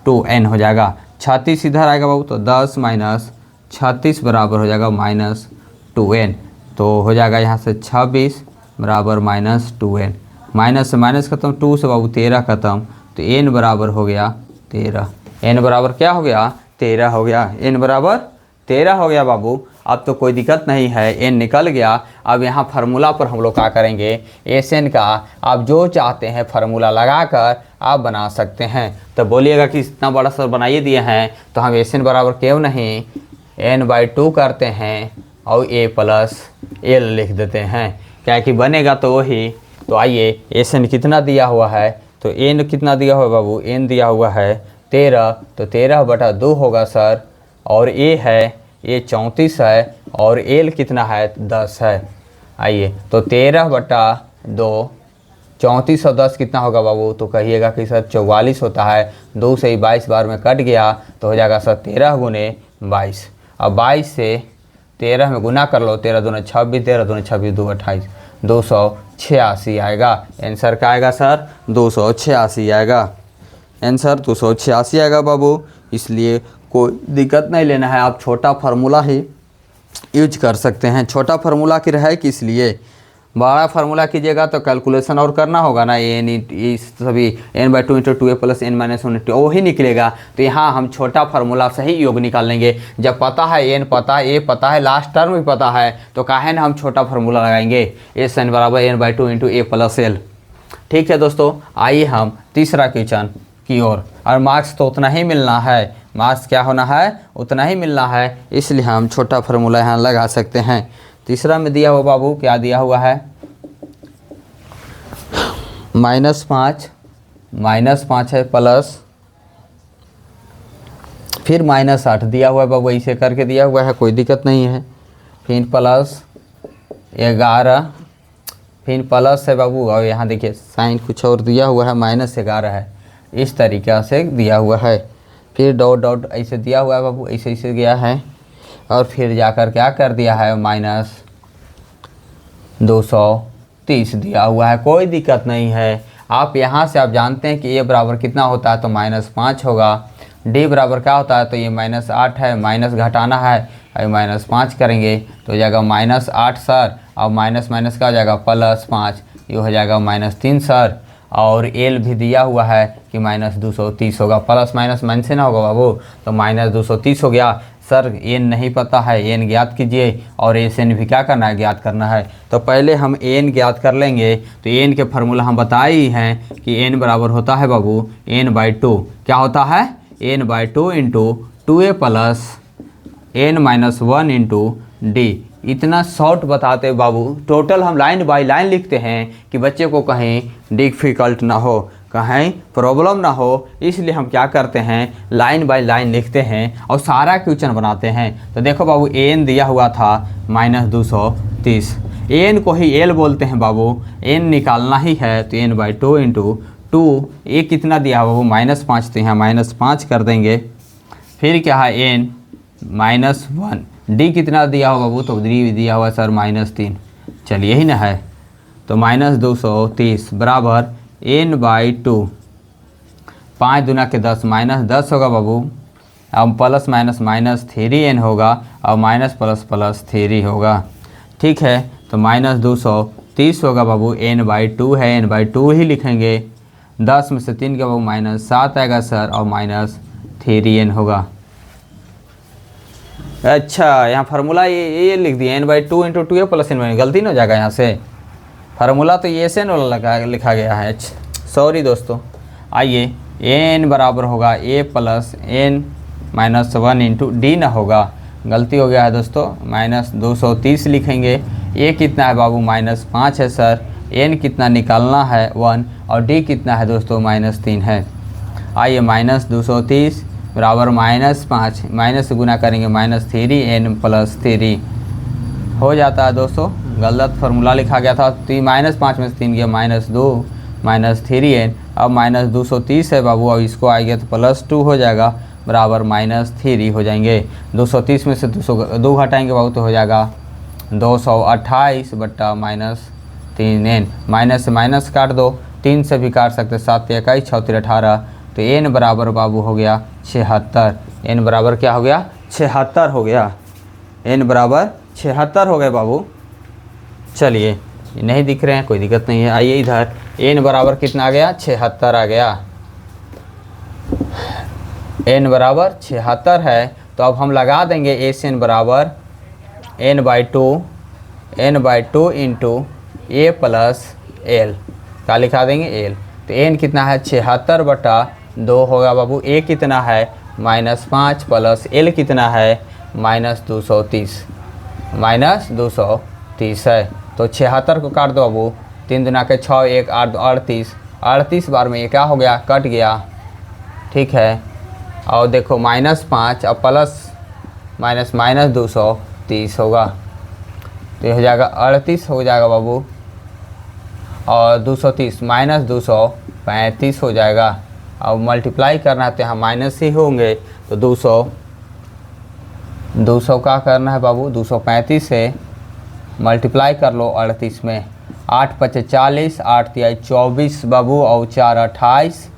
2n हो जाएगा। 36 इधर आएगा बाबू, तो 10 माइनस 36 बराबर हो जाएगा -2n, तो हो जाएगा यहाँ से 26 बराबर -2n। माइनस से माइनस खत्म, 2 से बाबू 13 खत्म, तो n बराबर हो गया 13। n बराबर क्या हो गया 13 हो गया, n बराबर 13 हो गया बाबू। अब तो कोई दिक्कत नहीं है, n निकल गया। अब यहाँ फार्मूला पर हम लोग क्या करेंगे, एस एन का आप जो चाहते हैं फार्मूला लगाकर आप बना सकते हैं। तो बोलिएगा कि इतना बड़ा सर बनाइए दिए हैं, तो हम एस एन बराबर क्यों नहीं n/2 करते हैं और a प्लस एल लिख देते हैं, क्या कि बनेगा तो वही। तो आइए एस एन कितना दिया हुआ है, तो n कितना दिया हुआ है बाबू, n दिया हुआ है 13, तो 13/2 होगा सर, और a है ये 34 है और l कितना है 10 है। आइए तो 13/2, 34 और 10 कितना होगा बाबू, तो कहिएगा कि सर 44 होता है। 2 से ही 22 बार में कट गया, तो हो जाएगा सर 13 गुने 22। अब 22 से 13 में गुना कर लो, 13 दूनी 26, 13 दूनी 26, 2 28, 286 आएगा। आंसर क्या आएगा सर 286 आएगा, आंसर 286 आएगा बाबू। इसलिए कोई दिक्कत नहीं लेना है, आप छोटा फार्मूला ही यूज कर सकते हैं। छोटा फार्मूला की रहे कि इसलिए बड़ा फार्मूला कीजिएगा तो कैलकुलेशन और करना होगा ना, एन इस सभी n/2 into 2a plus n minus 1 into वही निकलेगा। तो यहाँ हम छोटा फार्मूला से ही योग निकाल लेंगे। जब पता है n पता है, a पता है, लास्ट टर्म भी पता है, तो काहे ना हम छोटा फार्मूला लगाएंगे, एस एन बराबर n/2 into a plus L. ठीक है दोस्तों, आइए हम तीसरा क्वेश्चन की ओर। और मार्क्स तो उतना ही मिलना है, मार्क्स क्या होना है उतना ही मिलना है, इसलिए हम छोटा फार्मूला यहाँ लगा सकते हैं। तीसरा में दिया हुआ बाबू क्या दिया हुआ है, -5 है प्लस फिर -8 दिया हुआ है बाबू, ऐसे करके दिया हुआ है, कोई दिक्कत नहीं है। फिर प्लस 11, फिर प्लस है बाबू, और यहाँ देखिए साइन कुछ और दिया हुआ है, -11 है, इस तरीक़ा से दिया हुआ है। फिर डॉट डॉट ऐसे दिया हुआ है बाबू, ऐसे ऐसे गया है, और फिर जाकर क्या कर दिया है -230 दिया हुआ है, कोई दिक्कत नहीं है। आप यहाँ से आप जानते हैं कि ए बराबर कितना होता है, तो -5 होगा। डी बराबर क्या होता है, तो ये -8 है, माइनस घटाना है, और -5 करेंगे तो हो जाएगा -8 सर, और माइनस माइनस का हो जाएगा +5, ये हो जाएगा -3 सर। और एल भी दिया हुआ है कि -230 होगा, प्लस माइनस माइनस से ना होगा बाबू, तो -230 हो गया। सर एन नहीं पता है, एन ज्ञात कीजिए, और एस एन भी क्या करना है ज्ञात करना है। तो पहले हम एन ज्ञात कर लेंगे। तो एन के फार्मूला हम बताए ही हैं कि एन बराबर होता है बाबू n/2, क्या होता है n/2 into 2a plus n minus 1 into D. इतना शॉर्ट बताते बाबू, टोटल हम लाइन बाय लाइन लिखते हैं कि बच्चे को कहीं डिफ़िकल्ट ना हो, कहीं प्रॉब्लम ना हो, इसलिए हम क्या करते हैं लाइन बाय लाइन लिखते हैं और सारा क्वेश्चन बनाते हैं। तो देखो बाबू एन दिया हुआ था -230, एन को ही एल बोलते हैं बाबू, एन निकालना ही है, तो n/2 इंटू 2, ए कितना दिया हुआ बाबू -5, तो यहाँ -5 कर देंगे। फिर क्या है एन -1, डी कितना दिया हुआ बाबू, तो डी दिया हुआ सर -3, चलिए ही ना है, तो -230 बराबर n/2, 5 दूना के 10, -10 होगा बाबू, अब प्लस माइनस -3n होगा, और माइनस प्लस प्लस 3 होगा। ठीक है, तो -230 होगा बाबू, n/2 है, n/2 ही लिखेंगे। 10 में से 3 के बाबू -7 आएगा सर, और -3n होगा। अच्छा, यहाँ फार्मूला ये लिख दिया n/2 into 2a plus n, गलती ना हो जाएगा यहाँ से, फार्मूला तो ये एस एन वाला लिखा गया है। अच्छा सॉरी दोस्तों, आइए एन बराबर होगा A plus N minus 1 into D ना होगा, गलती हो गया है दोस्तों, माइनस 230 लिखेंगे। ए कितना है बाबू -5 है सर, एन कितना निकालना है 1 और डी कितना है दोस्तों -3 है। आइए -230 बराबर -5 माइनस से गुना करेंगे -3 एन प्लस 3 हो जाता है दोस्तों। गलत फार्मूला लिखा गया था, -5 में से 3 गया -2 -3 एन, अब -230 है बाबू, अब इसको आएगा तो +2 हो जाएगा बराबर -3 हो जाएंगे। 230 में से 2 घटाएंगे बाबू तो हो जाएगा 228 बट्टा -3 एन, माइनस से माइनस काट दो, 3 से भी काट सकते, 7 21 6 3 18, तो एन बराबर बाबू हो गया 76। एन बराबर क्या हो गया 76 हो गया, एन बराबर 76 हो गए बाबू। चलिए नहीं दिख रहे हैं कोई दिक्कत नहीं है, आइए इधर एन बराबर कितना आ गया 76 आ गया। एन बराबर 76 है तो अब हम लगा देंगे एस एन बराबर n/2 इंटू ए प्लस एल, क्या लिखा देंगे एल, तो एन कितना है 76 बटा 2 होगा बाबू, ए कितना है -5 प्लस एल कितना है -230 है। तो 76 को काट दो बाबू, 3 दूना के 6 1 8 38, 38 बार में ये क्या हो गया कट गया, ठीक है। और देखो -5 और प्लस माइनस -230 होगा, तो ये हो जाएगा 38 हो जाएगा बाबू, और 230 -235 हो जाएगा। अब मल्टीप्लाई करना है तो यहाँ माइनस ही होंगे, तो 200 का करना है बाबू, 235 से मल्टीप्लाई कर लो 38 में, 8 5 40, 8 3 24 बाबू, और 4 28,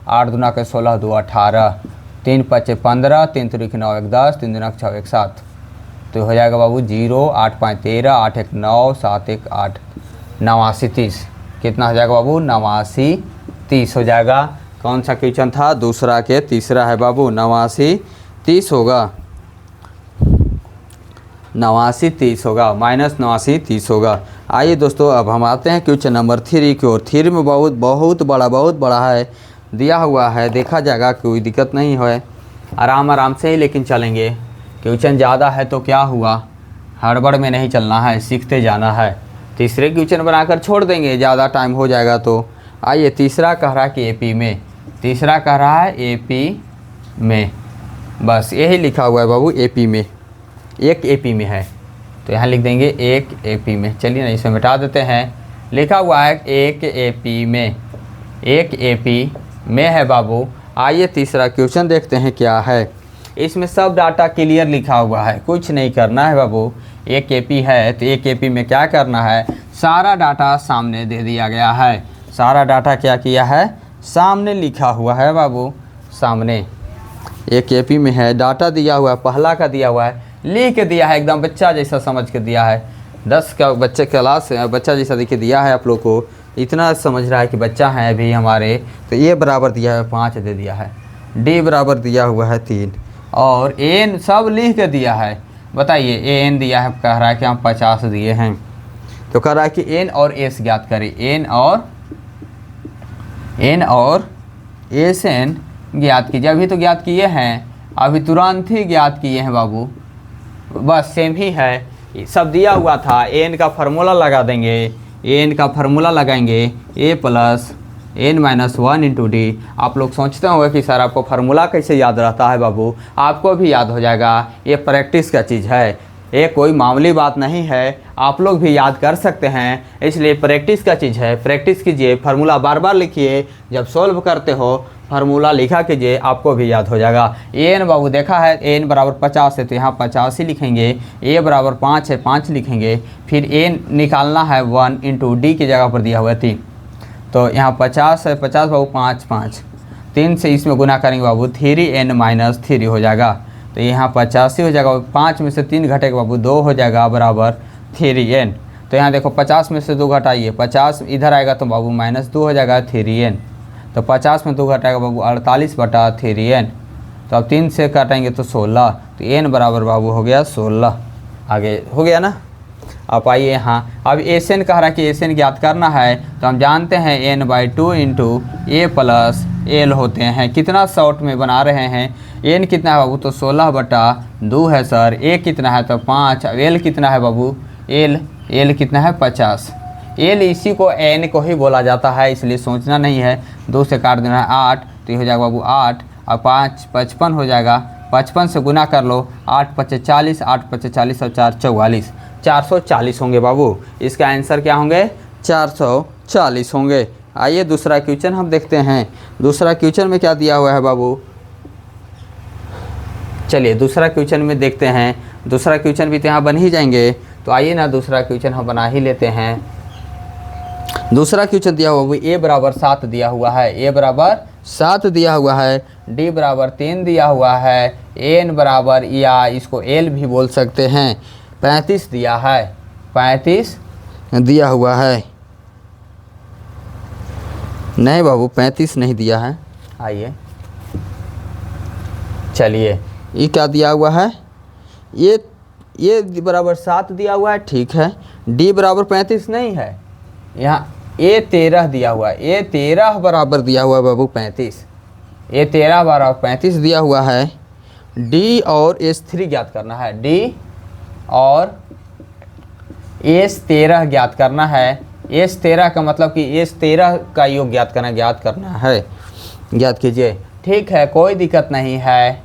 8 दूना के 16 2 18, 3 5 15, 3 3 9 1 10, 3 दूना 6 1 7, तो हो जाएगा बाबू 0 8 5 13, 8 1 9, 7 1 8, 89 30, कितना हो जाएगा बाबू 89 30 हो जाएगा। कौन सा क्वेश्चन था, दूसरा के तीसरा है बाबू, 89 30 होगा, 89 30 होगा, -89 30 होगा। आइए दोस्तों अब हम आते हैं क्वेश्चन नंबर 3 की ओर। 3 में बहुत बड़ा है, दिया हुआ है, देखा जाएगा, कोई दिक्कत नहीं है, आराम से ही लेकिन चलेंगे। क्वेश्चन ज़्यादा है तो क्या हुआ, हड़बड़ में नहीं चलना है, सीखते जाना है। तीसरे क्वेश्चन बनाकर छोड़ देंगे, ज़्यादा टाइम हो जाएगा तो। आइए तीसरा कह रहा है कि एपी में, तीसरा कह रहा है एपी में, बस यही लिखा हुआ है बाबू, एपी में, एक एपी में है, तो यहाँ लिख देंगे एक एपी में। चलिए ना इसे मिटा देते हैं, लिखा हुआ है एक एपी में, एक एपी में है बाबू। आइए तीसरा क्वेश्चन देखते हैं क्या है। इसमें सब डाटा क्लियर लिखा हुआ है, कुछ नहीं करना है बाबू। एक एपी है तो एक एपी में क्या करना है, सारा डाटा सामने दे दिया गया है, सारा डाटा क्या किया है सामने लिखा हुआ है बाबू, सामने एक एपी में है, डाटा दिया हुआ है, पहला का दिया हुआ है, लिख के दिया है, एकदम बच्चा जैसा समझ के दिया है, 10 का बच्चे क्लास बच्चा जैसा देखिए दिया है, आप लोग को इतना समझ रहा है कि बच्चा है अभी हमारे, तो ए बराबर दिया है 5 दे दिया है, डी बराबर दिया हुआ है 3, और एन सब लिख के दिया है। बताइए एन दिया है, कह रहा है कि हम 50 दिए हैं, तो कह रहा है कि एन और एस ज्ञात करें, एन और एस एन ज्ञात कीजिए। अभी तो ज्ञात किए हैं, अभी तुरंत ही ज्ञात किए हैं बाबू, बस सेम ही है, सब दिया हुआ था। एन का फार्मूला लगा देंगे, एन का फार्मूला लगाएंगे A plus N minus 1 into D. आप लोग सोचते होंगे कि सर आपको फार्मूला कैसे याद रहता है बाबू, आपको भी याद हो जाएगा, ये प्रैक्टिस का चीज़ है, ये कोई मामूली बात नहीं है, आप लोग भी याद कर सकते हैं, इसलिए प्रैक्टिस का चीज़ है। प्रैक्टिस कीजिए, फार्मूला बार बार लिखिए, जब सॉल्व करते हो फार्मूला लिखा कीजिए, आपको भी याद हो जाएगा। एन बाबू देखा है एन बराबर 50 है तो यहाँ 50 ही लिखेंगे, ए बराबर 5 है 5 लिखेंगे, फिर एन निकालना है 1 इंटू डी की जगह पर दिया हुआ है 3, तो यहाँ 50 है, 50 बाबू 5 5, 3 से इसमें गुना करेंगे बाबू 3n माइनस 3 हो जाएगा, तो यहाँ 85 हो जाएगा, 5 में से 3 घटेगा बाबू 2 हो जाएगा बराबर 3n। तो यहाँ देखो 50 में से 2 घटाइए, 50 इधर आएगा तो बाबू -2 हो जाएगा 3n, तो 50 में 2 घटाएगा बाबू 48 बटा 3n, तो अब 3 से काटेंगे तो 16, तो n बराबर बाबू हो गया 16, आगे हो गया ना। अब आइए यहाँ, अब एस एन कह रहा है कि एस एन ज्ञात करना है, तो हम जानते हैं n/2 इंटू ए प्लस एल होते हैं। कितना शॉर्ट में बना रहे हैं। एन कितना है बाबू, तो 16/2 है सर। ए कितना है, तो 5। अब एल कितना है बाबू, एल कितना है, 50। एल इसी को एन को ही बोला जाता है, इसलिए सोचना नहीं है। 2 से काट देना है 8, तो ये हो जाएगा बाबू 8। और 5 55 हो जाएगा, 55 से गुना कर लो। 8 5 40, 8 5 40 और 4 44, 440 होंगे बाबू। इसका आंसर क्या होंगे, 440 होंगे। आइए दूसरा क्वेश्चन हम देखते हैं। दूसरा क्वेश्चन में क्या दिया हुआ है बाबू, चलिए दूसरा क्वेश्चन में देखते हैं। दूसरा क्वेश्चन भी तो यहाँ बन ही जाएंगे, तो आइए ना दूसरा क्वेश्चन हम बना ही लेते हैं। दूसरा क्वेश्चन दिया हुआ है a बराबर 7 दिया हुआ है, a बराबर 7 दिया हुआ है, d बराबर 3 दिया हुआ है, n बराबर, या इसको l भी बोल सकते हैं, 35 दिया है, 35 दिया हुआ है। नहीं बाबू 35 नहीं दिया है। आइए चलिए, ये क्या दिया हुआ है, ये बराबर 7 दिया हुआ है, ठीक है। d बराबर 35 नहीं है, यहाँ a 13 दिया हुआ है, a 13 बराबर दिया हुआ है बाबू 35, a 13 बराबर 35 दिया हुआ है। d और s3 ज्ञात करना है, d और s13 ज्ञात करना है। s13 का मतलब कि s13 का योग ज्ञात करना है, ज्ञात कीजिए। ठीक है, कोई दिक्कत नहीं है।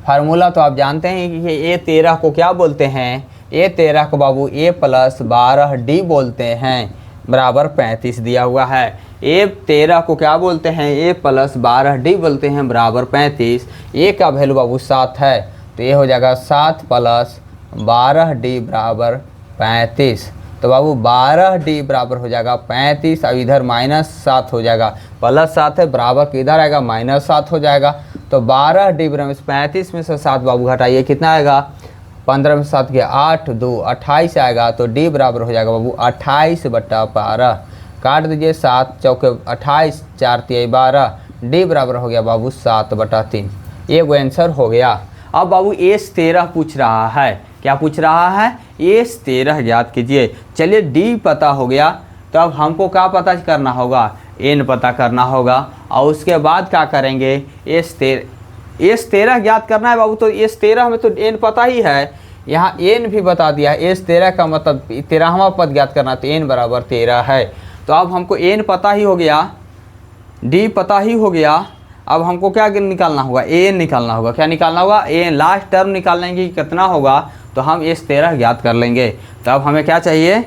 फार्मूला तो आप जानते हैं कि a13 को क्या बोलते हैं, a13 को बाबू a + 12d बोलते हैं, बराबर 35 दिया हुआ है। a13 को क्या बोलते हैं, a + 12d बोलते हैं, बराबर 35। a का वैल्यू बाबू 7 है, तो ये हो जाएगा 7 + 12d बराबर 35। तो बाबू 12d बराबर हो जाएगा 35। अब इधर -7 हो जाएगा, +7 है, बराबर के इधर आएगा -7 हो जाएगा। तो 12d बराबर 35 में से 7 बाबू घटाइए, कितना आएगा, 15 में 7 के 8, 2 28 आएगा। तो d बराबर हो जाएगा बाबू 28/12। काट दीजिए, 7 चौके 28, 4 तिहाई 12, d बराबर हो गया बाबू 7/3। ये वो आंसर हो गया। अब बाबू s13 पूछ रहा है, क्या पूछ रहा है, s13 ज्ञात कीजिए। चलिए d पता हो गया, तो अब हमको क्या पता करना होगा, n पता करना होगा। और उसके बाद क्या करेंगे, s13 ज्ञात करना है बाबू। तो s13 में तो n पता ही है, यहाँ n भी बता दिया है। s13 का मतलब 13वां पद ज्ञात करना, तो n बराबर 13 है। तो अब हमको n पता ही हो गया, d पता ही हो गया। अब हमको क्या निकालना होगा, an निकालना होगा। क्या निकालना होगा, an लास्ट टर्म निकाल लेंगे कि कितना होगा, तो हम s13 ज्ञात कर लेंगे। तो अब हमें क्या चाहिए,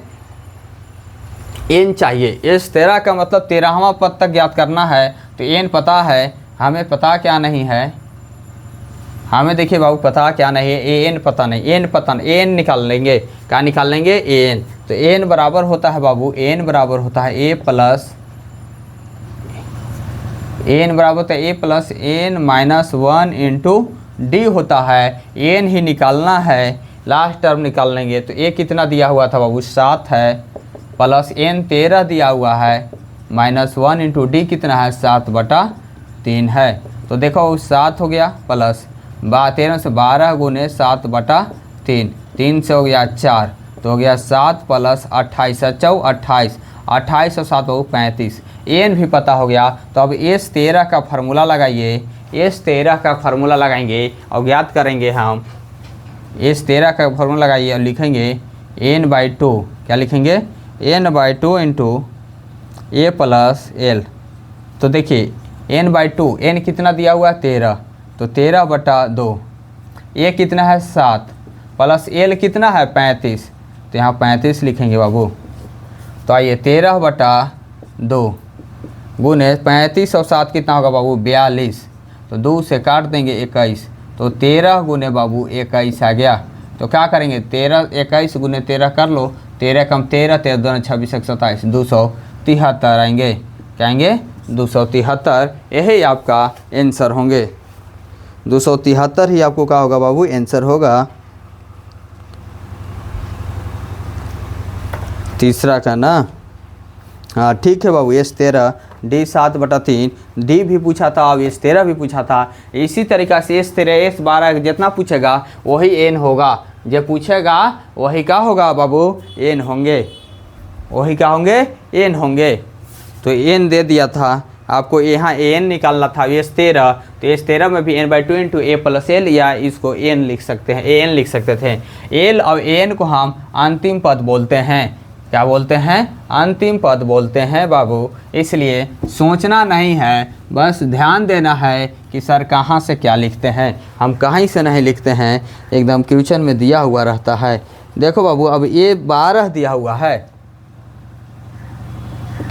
n चाहिए। s13 का मतलब 13वां पद तक ज्ञात करना है, तो n पता है, हमें पता क्या नहीं है, हमें देखिए बाबू पता क्या नहीं है, an पता नहीं, n पता नहीं, n निकाल लेंगे। क्या निकाल लेंगे, an। तो n बराबर होता है बाबू, n बराबर होता है a + n बराबर होता है a + n - 1 × d होता है। n ही निकालना है, लास्ट टर्म निकाल लेंगे। तो a कितना दिया हुआ था बाबू, 7 है, प्लस n 13 दिया हुआ है, -1 × d कितना है, 7/3 है। तो देखो 7 हो गया, प्लस 13 से 12 गुने 7/3, 3 से हो गया 4, तो हो गया 7 + 28 28, 28 और 7 हो 35। n भी पता हो गया। तो अब s13 का फार्मूला लगाइए, s13 का फार्मूला लगाएंगे और ज्ञात करेंगे हम। s13 का फार्मूला लगाइए और लिखेंगे n/2, क्या लिखेंगे, n/2 × a + l। तो देखिए n/2, n कितना दिया हुआ है, 13, तो 13/2, a कितना है 7, प्लस l कितना है 35, तो यहाँ 35 लिखेंगे बाबू। तो आइए 13/2 गुने 35 और 7 कितना होगा बाबू, 42, तो 2 से काट देंगे 21, तो 13 गुने बाबू 21 आ गया। तो क्या करेंगे, 21 गुने 13 कर लो, 13 कम 13, 13 2 26 27, 273 आएंगे। क्या आएंगे, 273। यही आपका आंसर होंगे, 273 ही आपको क्या होगा बाबू, आंसर होगा तीसरा का ना। हाँ ठीक है बाबू, s13, d 7/3, d भी पूछा था, अब s13 भी पूछा था। इसी तरीक़ा से s13 s12 जितना पूछेगा वही n होगा, जो पूछेगा वही क्या होगा बाबू, n होंगे, वही क्या होंगे, n होंगे। तो n दे दिया था, आपको यहाँ an निकालना था एस 13, तो एस 13 में भी n/2 इंटू ए प्लस एल, या इसको n लिख सकते हैं, an लिख सकते थे। l और an को हम अंतिम पद बोलते हैं। क्या बोलते हैं? अंतिम पद बोलते हैं बाबू। इसलिए सोचना नहीं है, बस ध्यान देना है कि सर कहाँ से क्या लिखते हैं। हम कहीं से नहीं लिखते हैं, एकदम क्वेश्चन में दिया हुआ रहता है। देखो बाबू, अब ये 12 दिया हुआ है,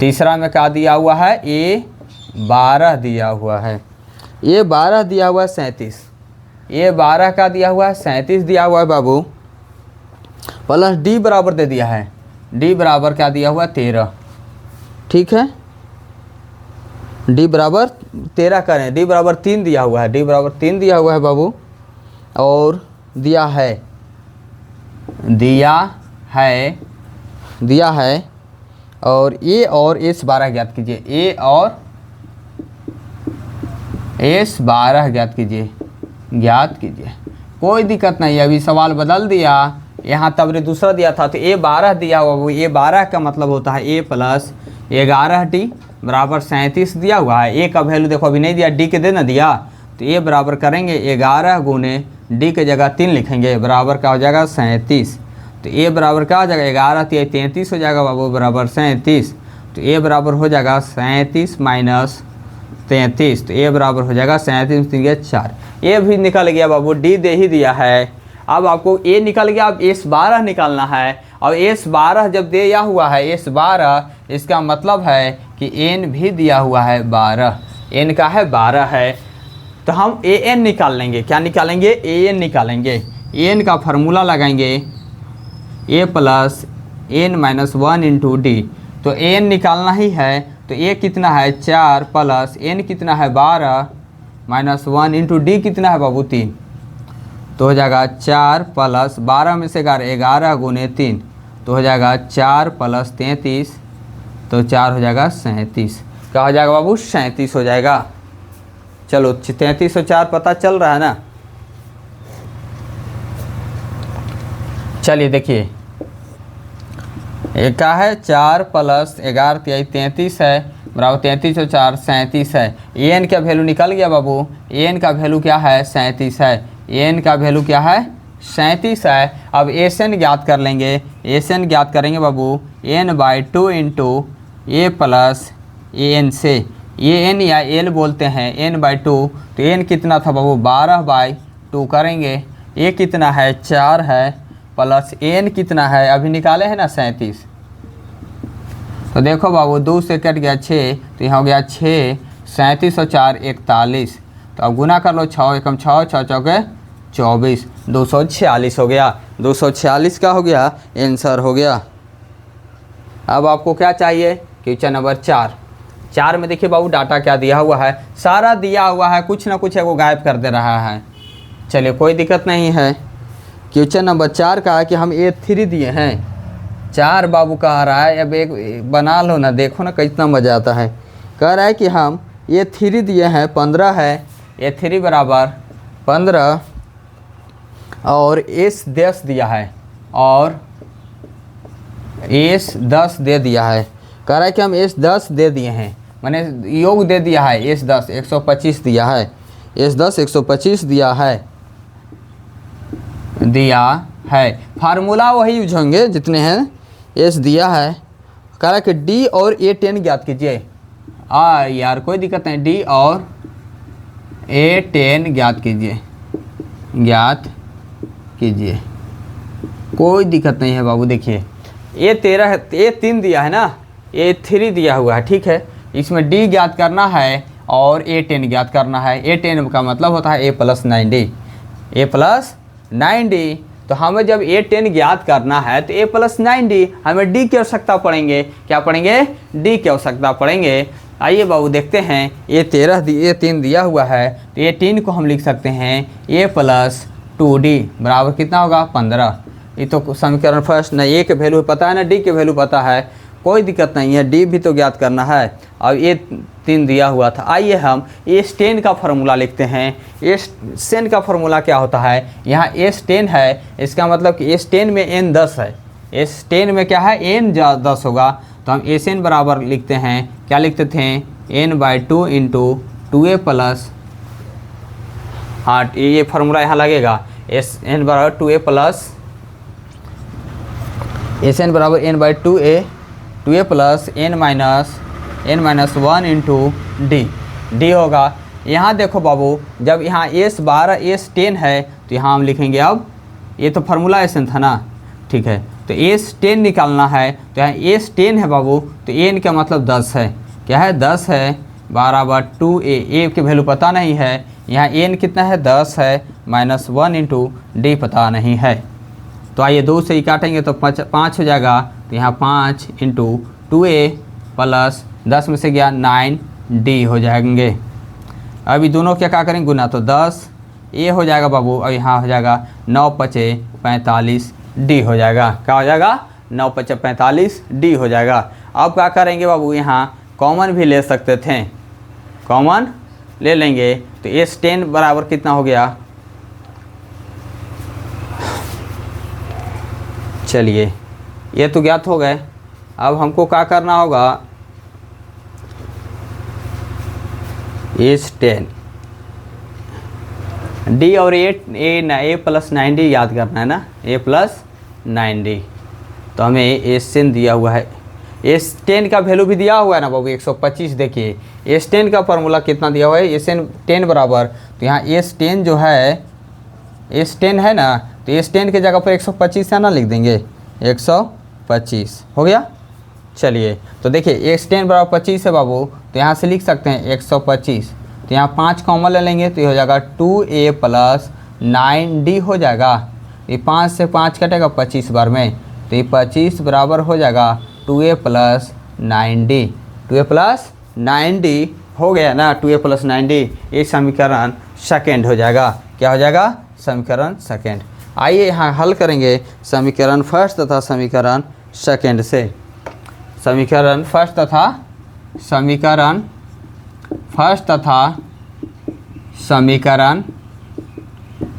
तीसरा में क्या दिया हुआ है? ये 12 दिया हुआ है, ये 12 दिया हुआ है 37, ये 12 का दिया हुआ है 37 दिया हुआ है बाबू, प्लस डी बराबर दे दिया है, डी बराबर क्या दिया हुआ है? 13। ठीक है, डी बराबर 13 करें, डी बराबर 3 दिया हुआ है, डी बराबर 3 दिया हुआ है बाबू, और दिया है और ए और एस 12 ज्ञात कीजिए, ए और एस 12 ज्ञात कीजिए। कोई दिक्कत नहीं है, अभी सवाल बदल दिया, यहाँ तब रे दूसरा दिया था तो ए 12 दिया हुआ, वो ए 12 का मतलब होता है ए प्लस 11t बराबर 37 दिया हुआ है। ए का वैल्यू देखो अभी नहीं दिया, डी के देना दिया, तो ए बराबर करेंगे 11 गुने डी के जगह 3 लिखेंगे, बराबर क्या हो जाएगा? 37। तो ए बराबर क्या हो जाएगा? 11 × 33 हो जाएगा बाबू, बराबर 37। तो ए बराबर हो जाएगा 37 माइनस 33, तो ए बराबर हो जाएगा 37 3 के 4। ए भी निकल गया बाबू, डी दे ही दिया है। अब आपको ए निकल गया, अब एस 12 निकालना है। और एस 12 जब दिया हुआ है, एस 12, इसका मतलब है कि एन भी दिया हुआ है 12, एन का है 12 है, तो हम ए एन निकाल लेंगे। क्या निकालेंगे? ए एन निकालेंगे। एन का फार्मूला लगाएंगे, A plus N minus 1 into D. तो एन निकालना ही है, तो ए कितना है? 4 प्लस एन कितना है? 12 माइनस 1 इंटू डी कितना है बाबू? 3। तो हो जाएगा 4 प्लस 12 में से 11 गुने 3, तो हो जाएगा 4 प्लस 33, तो 4 हो जाएगा 37। क्या हो जाएगा बाबू? 37 हो जाएगा। चलो 33 और 4 पता चल रहा है ना? चलिए देखिए, एक का है 4 प्लस 11 33 है, बराबर 33 और 4 37 है। एन का वैल्यू निकल गया बाबू, एन का वैल्यू क्या है? 37 है। एन का वैल्यू क्या है? 37 है। अब एस एन ज्ञात कर लेंगे, एस एन ज्ञात करेंगे बाबू, n/2 into A plus A N से, ये एन या एल बोलते हैं, n/2, तो एन कितना था बाबू? 12/2 करेंगे, ए कितना है? 4 है, प्लस एन कितना है? अभी निकाले हैं ना 37। तो देखो बाबू 2 से कट गया 6, तो यहाँ हो गया 6, 37 और 4 41। तो अब गुना कर लो, 6 एकम 6, 6 चौके 24, 246 हो गया। 246 का हो गया आंसर हो गया। अब आपको क्या चाहिए? क्वेश्चन नंबर 4 में देखिए बाबू डाटा क्या दिया हुआ है, सारा दिया हुआ है, कुछ ना कुछ है वो गायब कर दे रहा है। चलिए कोई दिक्कत नहीं है। क्वेश्चन नंबर 4 का है कि हम A3 दिए हैं, 4 बाबू कह रहा है, अब एक बना लो ना, देखो ना कितना मज़ा आता है। कह रहा है कि हम A3 दिए हैं, 15 है, A3 बराबर 15 और S 10 दिया है और S 10 दे दिया है। कह रहा है कि हम S 10 दे दिए हैं, मैंने योग दे दिया है, S 10 125 दिया है, S 10 125 दिया है। फार्मूला वही यूज होंगे जितने हैं, S दिया है। कह रहा है कि D और A10 ज्ञात कीजिए। यार कोई दिक्कत नहीं, D और A10 ज्ञात कीजिए, कोई दिक्कत नहीं है बाबू। देखिए A13 है, A3 दिया है ना, A3 दिया हुआ है, ठीक है। इसमें D ज्ञात करना है और A10 ज्ञात करना है। A10 का मतलब होता है A प्लस 9D। तो हमें जब A10 ज्ञात करना है तो A प्लस 9D, हमें D की आवश्यकता पड़ेंगे। क्या पढ़ेंगे? D की आवश्यकता पड़ेंगे। आइए बाबू देखते हैं, A3 दिया हुआ है, तो A3 को हम लिख सकते हैं A प्लस 2D बराबर कितना होगा? 15। ये तो समीकरण फर्स्ट ना, A के वैल्यू पता है ना, D के वैल्यू पता है, कोई दिक्कत नहीं है, D भी तो ज्ञात करना है। और A3 दिया हुआ था। आइए हम S10 का फार्मूला लिखते हैं। S10 का फार्मूला क्या होता है? यहाँ S10 है, इसका मतलब कि S10 में N 10 है, S10 में क्या है? N 10 होगा, तो हम SN बराबर लिखते हैं, क्या लिखते थे? n/2 इंटू 2a प्लस 8, ये फार्मूला यहाँ लगेगा। एस एन बराबर 2a प्लस एस एन बराबर n/2a plus n minus 1 into D होगा। यहाँ देखो बाबू, जब यहाँ एस 12 एस 10 है तो यहाँ हम लिखेंगे, अब ये तो फार्मूला एस एन था ना, ठीक है, तो एस 10 निकालना है तो यहाँ एस 10 है बाबू, तो एन का मतलब 10 है, क्या है 10 है, 12/2a, ए की वैल्यू पता नहीं है, यहाँ एन कितना है 10 है, माइनस 1 इंटू डी पता नहीं है। तो आइए 2 से ही काटेंगे तो 5 हो जाएगा, तो यहाँ 5 इंटू 2a प्लस 10 में से गया 9d हो जाएंगे। अभी दोनों क्या करेंगे गुना, तो 10 ए हो जाएगा बाबू, और यहाँ हो जाएगा 9×5 = 45 डी हो जाएगा। क्या हो जाएगा 9×5 = 45 डी हो जाएगा। अब क्या करेंगे बाबू, यहाँ कॉमन भी ले सकते थे, कॉमन ले लेंगे तो एस 10 बराबर कितना हो गया, चलिए ये तो ज्ञात हो गए। अब हमको क्या करना होगा, एस 10 डी और ए प्लस 9d याद करना है ना, ए प्लस 9d। तो हमें एस 10 दिया हुआ है, एस 10 का वैल्यू भी दिया हुआ है ना बाबू 125। देखिए एस 10 का फार्मूला कितना दिया हुआ है, एस 10 बराबर, तो यहाँ एस 10 जो है, एस 10 है ना, तो एस 10 के जगह पर 125 है ना, लिख देंगे 125 हो गया। चलिए तो देखिए एस 10 बराबर 25 है बाबू, तो यहाँ से लिख सकते हैं 125, तो यहाँ 5 कॉमन ले लेंगे तो ये हो जाएगा 2a प्लस 9d हो जाएगा। ये 5 से 5 कटेगा 25 बार में, तो ये 25 बराबर हो जाएगा 2a plus 9d, 2a plus 9d हो गया ना, 2a प्लस 9d, ये समीकरण सेकेंड हो जाएगा। क्या हो जाएगा, समीकरण सेकेंड। आइए यहाँ हल करेंगे समीकरण फर्स्ट तथा समीकरण सेकेंड से। समीकरण फर्स्ट तथा समीकरण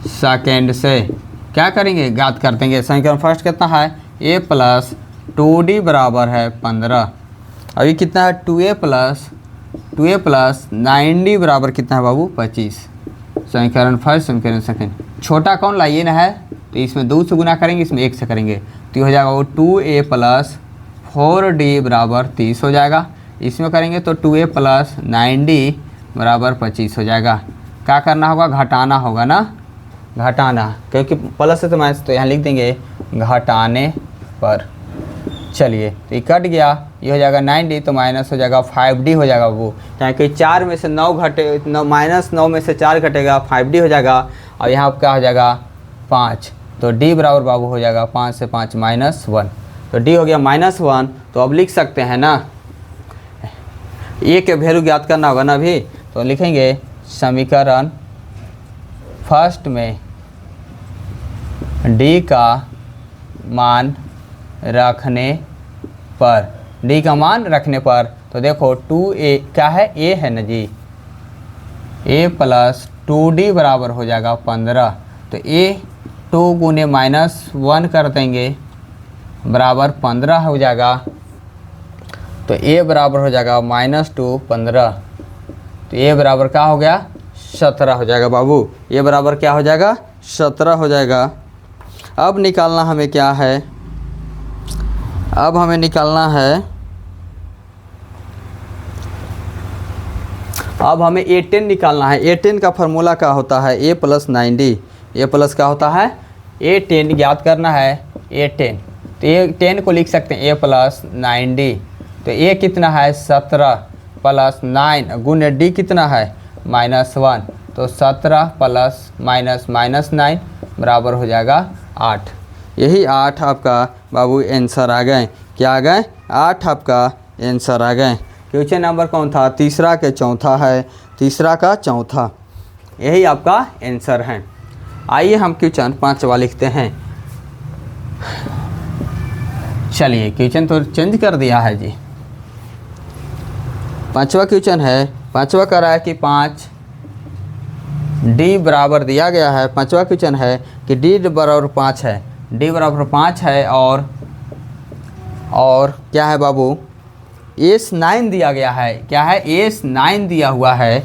सेकेंड से क्या करेंगे, ज्ञात कर देंगे। समीकरण फर्स्ट कितना है, a प्लस 2d बराबर है 15। अभी कितना है 2a प्लस 9d बराबर कितना है बाबू 25। समीकरण फर्स्ट समीकरण सेकेंड, छोटा कौन लाइए ना है, तो इसमें 2 से गुना करेंगे, इसमें 1 से करेंगे, तो ये हो जाएगा वो 2a प्लस 4d बराबर 30 हो जाएगा। इसमें करेंगे तो 2a प्लस 9d बराबर 25 हो जाएगा। क्या करना होगा, घटाना होगा ना, घटाना, क्योंकि प्लस है तो माइनस, तो यहाँ लिख देंगे घटाने पर। चलिए तो ये कट गया, ये हो जाएगा 9d, तो माइनस हो जाएगा 5d हो जाएगा वो, चाहे कि 4 में से 9 घटे, माइनस 9 में से 4 घटेगा 5d हो जाएगा। और यहाँ पर क्या हो जाएगा 5, तो d बराबर बाबू हो जाएगा 5 से 5 -1, तो d हो गया -1। तो अब लिख सकते हैं ना, ए के वैल्यू ज्ञात करना होगा ना अभी, तो लिखेंगे समीकरण फर्स्ट में d का मान रखने पर, तो देखो 2a क्या है, a है ना जी, a प्लस 2d बराबर हो जाएगा 15, तो a 2 गुने -1 कर देंगे बराबर 15 हो जाएगा, तो a बराबर हो जाएगा -2 15, तो a बराबर क्या हो गया 17 हो जाएगा बाबू, a बराबर क्या हो जाएगा 17 हो जाएगा। अब निकालना हमें क्या है, अब हमें निकालना है, अब हमें A10 निकालना है। A10 का फार्मूला क्या होता है, a plus 9d, a plus क्या होता है A10 ज्ञात करना है, A10, तो A10 को लिख सकते हैं a प्लस 9d, तो a कितना है 17 प्लस 9 गुने d कितना है -1, तो 17 प्लस -9 बराबर हो जाएगा 8। यही 8 आपका बाबू आंसर आ गए। क्या आ गए, 8 आपका आंसर आ गए। क्वेश्चन नंबर कौन था, तीसरा के चौथा है, तीसरा का चौथा, यही आपका आंसर है। आइए हम क्वेश्चन 5वां लिखते हैं। चलिए क्वेश्चन तो चेंज कर दिया है जी, 5वां क्वेश्चन है। 5वां कह रहा है कि 5d बराबर दिया गया है। 5वां क्वेश्चन है कि d बराबर 5 है, d बराबर 5 है, और क्या है बाबू S9 दिया गया है, क्या है S9 दिया हुआ है,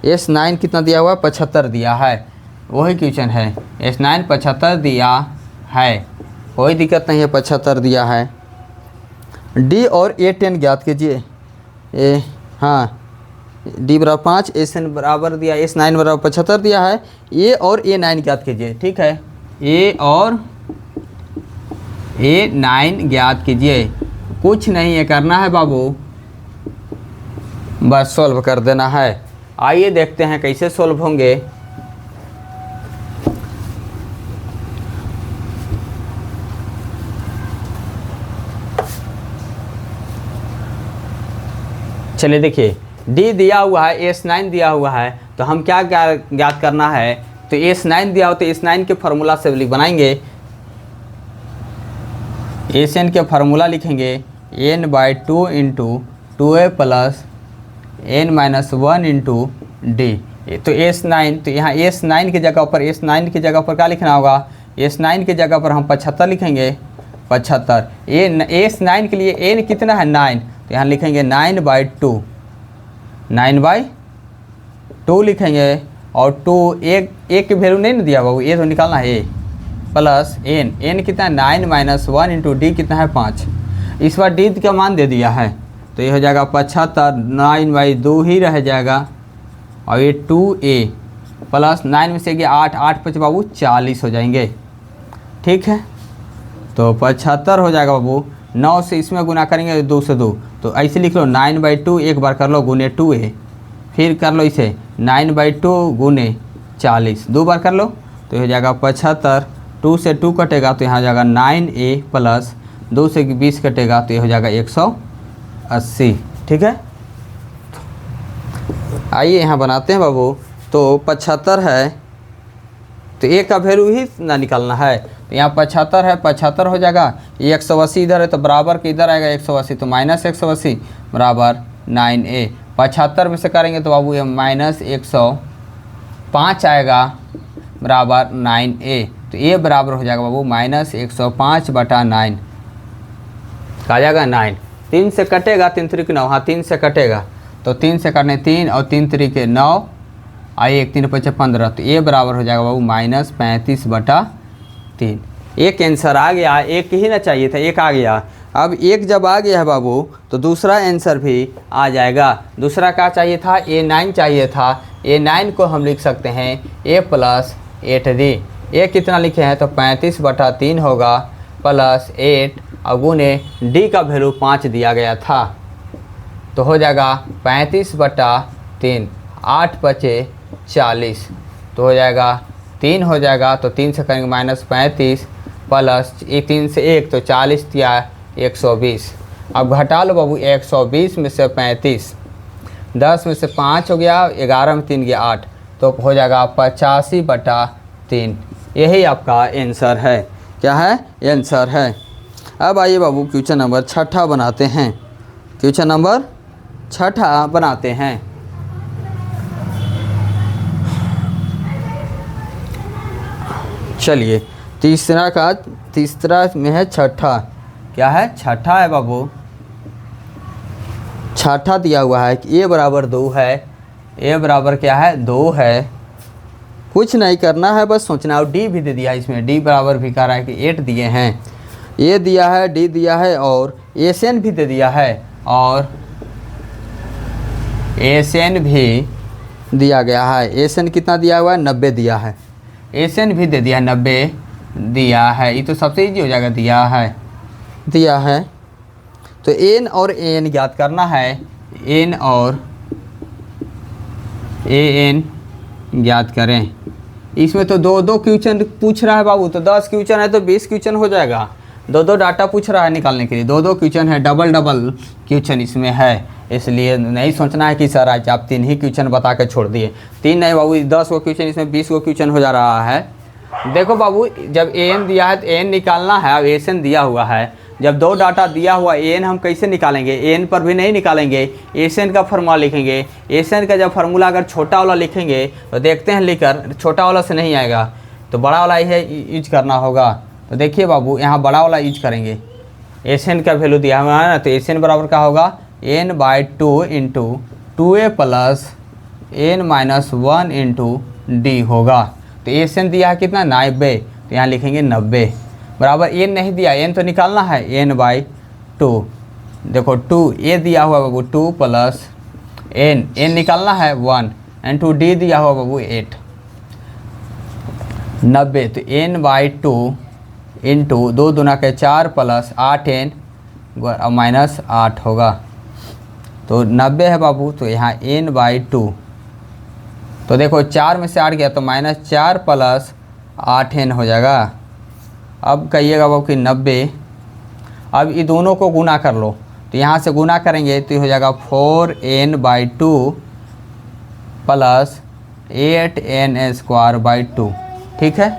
S9 कितना दिया हुआ है 75 दिया है, वही क्वेश्चन है S9 75 दिया है, कोई दिक्कत नहीं है 75 दिया है। D और A10 ज्ञात कीजिए। हाँ D बराबर 5, SN बराबर दिया, S9 बराबर 75 दिया है, A और A9 ज्ञात कीजिए। ठीक है, A और A9 ज्ञात कीजिए। कुछ नहीं है करना है बाबू, बस सॉल्व कर देना है। आइए देखते हैं कैसे सॉल्व होंगे। चलिए देखिए, D दिया हुआ है, S9 दिया हुआ है, तो हम क्या ज्ञात करना है, तो S9 दिया हो तो S9 के फार्मूला से बनाएंगे, SN के फार्मूला लिखेंगे n/2 into 2a plus n-1 into D। तो S9, तो यहाँ S9 की जगह पर, S9 की जगह पर क्या लिखना होगा, S9 की जगह पर हम 75 लिखेंगे, 75। S9 के लिए n कितना है 9, तो यहाँ लिखेंगे 9/2, 9/2 लिखेंगे, और 2 एक की वैल्यू नहीं ना दिया बाबू, ये तो निकालना है, a प्लस n कितना है 9-1 इंटू D कितना है 5। इस बार D का मान दे दिया है, तो ये हो जाएगा 75, 9/2 ही रह जाएगा, और ये 2a प्लस 9 में से गया 8, 8 5 बाबू 40 हो जाएंगे। ठीक है, तो 75 हो जाएगा बाबू, 9 से इसमें गुना करेंगे 2 से 2, तो ऐसे लिख लो 9/2, एक बार कर लो गुने 2a, फिर कर लो इसे 9/2 गुने 40, 2 बार कर लो, तो हो जाएगा 75, 2 से 2 कटेगा तो यहाँ जाएगा 9a प्लस 2 से 20 कटेगा तो ये हो जाएगा 180। ठीक है, आइए यहाँ बनाते हैं बाबू। तो 75 है, तो a का वैल्यू ही ना निकालना है, तो यहाँ 75 है, 75 हो जाएगा, ये 180 इधर है तो बराबर के इधर आएगा 180, तो माइनस 180 बराबर 9a। 75 में से करेंगे तो बाबू ये माइनस 105 आएगा बराबर 9a, तो ये बराबर हो जाएगा बाबू माइनस 105/9, कहा जाएगा 9। 3 से कटेगा, 3 3 9, हाँ 3 से कटेगा, तो 3 से काटने 3 और 3 3 9, आई 1 3 5 15, तो ये बराबर हो जाएगा बाबू माइनस 35/3। एक आंसर आ गया, एक ही ना चाहिए था, एक आ गया। अब एक जब आ गया है बाबू तो दूसरा आंसर भी आ जाएगा। दूसरा क्या चाहिए था, A9 चाहिए था। A9 को हम लिख सकते हैं A प्लस 8D। A कितना लिखे हैं तो 35/3 होगा प्लस 8 और गुने D का वैल्यू 5 दिया गया था, तो हो जाएगा 35/3, 8 5 40, तो हो जाएगा 3 हो जाएगा, तो 3 से करेंगे माइनस 35 प्लस 3 से 1 तो 40 या 120। अब घटा लो बाबू 120 में से 35, 10 में से 5 हो गया, 11 में 3 गया 8, तो हो जाएगा 85/3। यही आपका आंसर है। क्या है, आंसर है। अब आइए बाबू क्वेश्चन नंबर 6 बनाते हैं। क्वेश्चन नंबर 6 बनाते हैं। चलिए तीसरा में है 6। क्या है, 6 है बाबू। 6 दिया हुआ है कि A बराबर 2 है। A बराबर क्या है, 2 है। कुछ नहीं करना है, बस सोचना। और D भी दे दिया है इसमें, D बराबर भी कह रहा है कि 8 दिए हैं। A दिया है, D दिया है और SN भी दे दिया है, और SN भी दिया गया है। SN कितना दिया हुआ है, 90 दिया है। SN भी दे दिया है, 90 दिया है। ये तो सबसे ईजी हो जाएगा, दिया है। तो N और AN ज्ञात करना है। N और AN ज्ञात करें। इसमें तो दो क्वेश्चन पूछ रहा है बाबू, तो 10 क्वेश्चन है तो 20 क्वेश्चन हो जाएगा। दो डाटा पूछ रहा है निकालने के लिए, दो क्वेश्चन है, डबल क्वेश्चन इसमें है। इसलिए नहीं सोचना है कि सर आज आप 3 ही क्वेश्चन बता के छोड़ दिए। 3 नहीं बाबू, 10 गो क्वेश्चन, इसमें 20 गो क्वेश्चन हो जा रहा है। देखो बाबू, जब AN दिया है तो AN निकालना है। अब SN दिया हुआ है, जब 2 डाटा दिया हुआ AN हम कैसे निकालेंगे, AN पर भी नहीं निकालेंगे, SN का फार्मूला लिखेंगे। SN का जब फार्मूला अगर छोटा वाला लिखेंगे तो देखते हैं लिखकर, छोटा वाला से नहीं आएगा तो बड़ा वाला ही है यूज करना होगा। तो देखिए बाबू, यहाँ बड़ा वाला यूज करेंगे। SN का वैल्यू दिया हुआ है ना, तो SN बराबर क्या होगा, n/2 into 2a plus n-1 into D होगा। तो एन दिया है कितना 90, तो यहाँ लिखेंगे 90 बराबर n नहीं दिया, n तो निकालना है n/2। देखो 2 a दिया हुआ बाबू 2 प्लस n निकालना है 1 इंटू डी दिया हुआ बाबू 8 90। तो n/2 इंटू 2 दूना के 4 प्लस 8n माइनस 8 होगा। तो 90 है बाबू, तो यहाँ n/2। तो देखो 4 में से 8 गया तो -4 प्लस 8n हो जाएगा। अब कहिएगा बाबू कि 90। अब ये दोनों को गुना कर लो, तो यहाँ से गुना करेंगे तो हो जाएगा 4n/2 प्लस 8n² 2। ठीक है,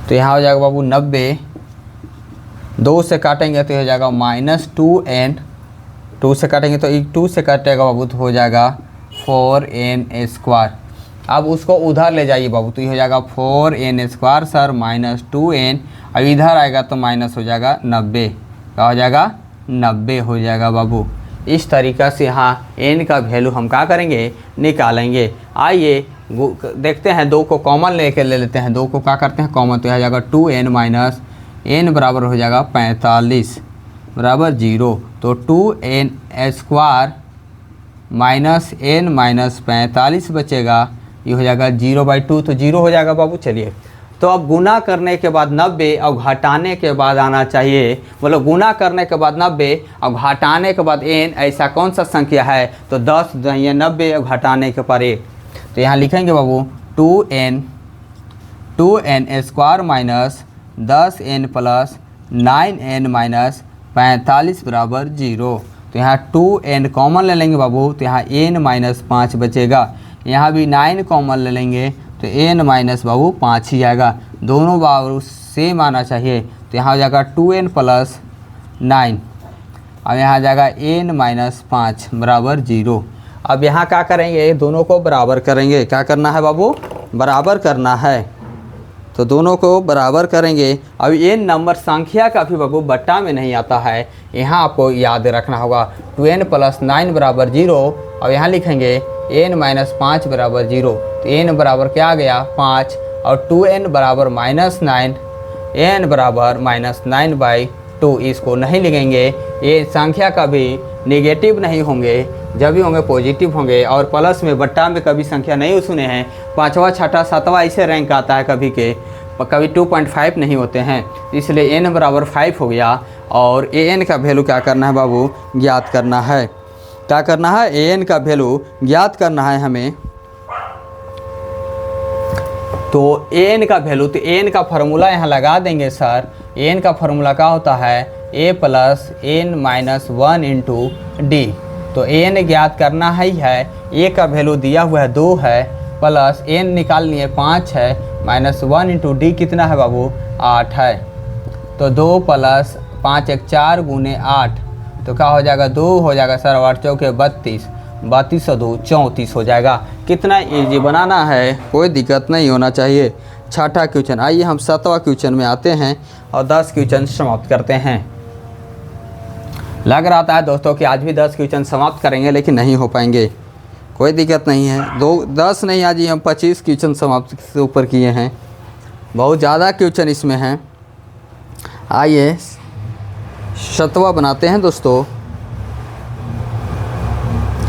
तो यहाँ हो जाएगा बाबू 90, 2 से काटेंगे तो हो जाएगा -2n, 2 से काटेंगे तो 2 से काटेगा बाबू तो हो जाएगा 4n²। अब उसको उधर ले जाइए बाबू, तो ये हो जाएगा 4n² सर -2n, अब इधर आएगा तो माइनस हो जाएगा 90, क्या हो जाएगा 90 हो जाएगा बाबू। इस तरीक़ा से यहाँ n का वैल्यू हम क्या करेंगे, निकालेंगे। आइए देखते हैं, 2 को कॉमन लेके ले लेते हैं, 2 को क्या करते हैं कॉमन, तो यह हो जाएगा 2n माइनस n बराबर हो जाएगा 45 बराबर 0। तो 2n² माइनस n माइनस 45 बचेगा, ये हो जाएगा 0/2, तो 0 हो जाएगा बाबू। चलिए, तो अब गुना करने के बाद 90 और घटाने के बाद आना चाहिए, मतलब गुना करने के बाद 90 और घटाने के बाद n, ऐसा कौन सा संख्या है, तो 10 नहीं है 90 और घटाने के पर 1। तो यहाँ लिखेंगे बाबू 2n² minus 10n plus 9n minus 45 बराबर 0। तो यहाँ 2n कॉमन ले लेंगे बाबू, तो यहाँ n माइनस 5 बचेगा। यहाँ भी 9 कॉमन ले लेंगे तो n माइनस बाबू 5 ही आएगा, दोनों बाबू सेम आना चाहिए। तो यहाँ हो जाएगा 2n प्लस 9, अब यहाँ आ जाएगा n माइनस 5 बराबर 0। अब यहाँ क्या करेंगे, दोनों को बराबर करेंगे। क्या करना है बाबू, बराबर करना है, तो दोनों को बराबर करेंगे। अब n नंबर संख्या का भी बाबू बट्टा में नहीं आता है, यहाँ आपको याद रखना होगा। 2n प्लस 9 बराबर 0, और यहाँ लिखेंगे n माइनस 5 बराबर 0। तो n बराबर क्या आ गया 5, और 2n बराबर -9, n बराबर -9/2। इसको नहीं लिखेंगे, ये संख्या कभी नेगेटिव नहीं होंगे, जब भी होंगे पॉजिटिव होंगे। और प्लस में बट्टा में कभी संख्या नहीं सुने हैं, 5वां 6ठा 7वां ऐसे रैंक आता है, कभी 2.5 नहीं होते हैं, इसलिए n बराबर 5 हो गया। और an का वैल्यू क्या करना है बाबू, ज्ञात करना है। क्या करना है, an का वैल्यू ज्ञात करना है हमें। तो an का वैल्यू, तो an का फार्मूला यहाँ लगा देंगे सर। n का फार्मूला क्या होता है, a plus n-1 into D. तो n ज्ञात करना ही है, a का वैल्यू दिया हुआ है 2 है, प्लस n निकाल लिए 5 है, -1 इंटू डी कितना है बाबू 8 है। तो 2 प्लस 5 1 4 गुने 8, तो क्या हो जाएगा 2 हो जाएगा सर, 8 चौके 32, 32 और 2 34 हो जाएगा। कितना ईजी बनाना है, कोई दिक्कत नहीं होना चाहिए। 6ठा क्वेश्चन, आइए हम 7वां क्वेश्चन में आते हैं और 10 क्वेश्चन समाप्त करते हैं। लग रहा था दोस्तों कि आज भी 10 क्वेश्चन समाप्त करेंगे, लेकिन नहीं हो पाएंगे, कोई दिक्कत नहीं है। 10 नहीं, आज ही हम 25 क्वेश्चन समाप्त से ऊपर किए हैं, बहुत ज़्यादा क्वेश्चन इसमें हैं। आइए 7वां बनाते हैं दोस्तों।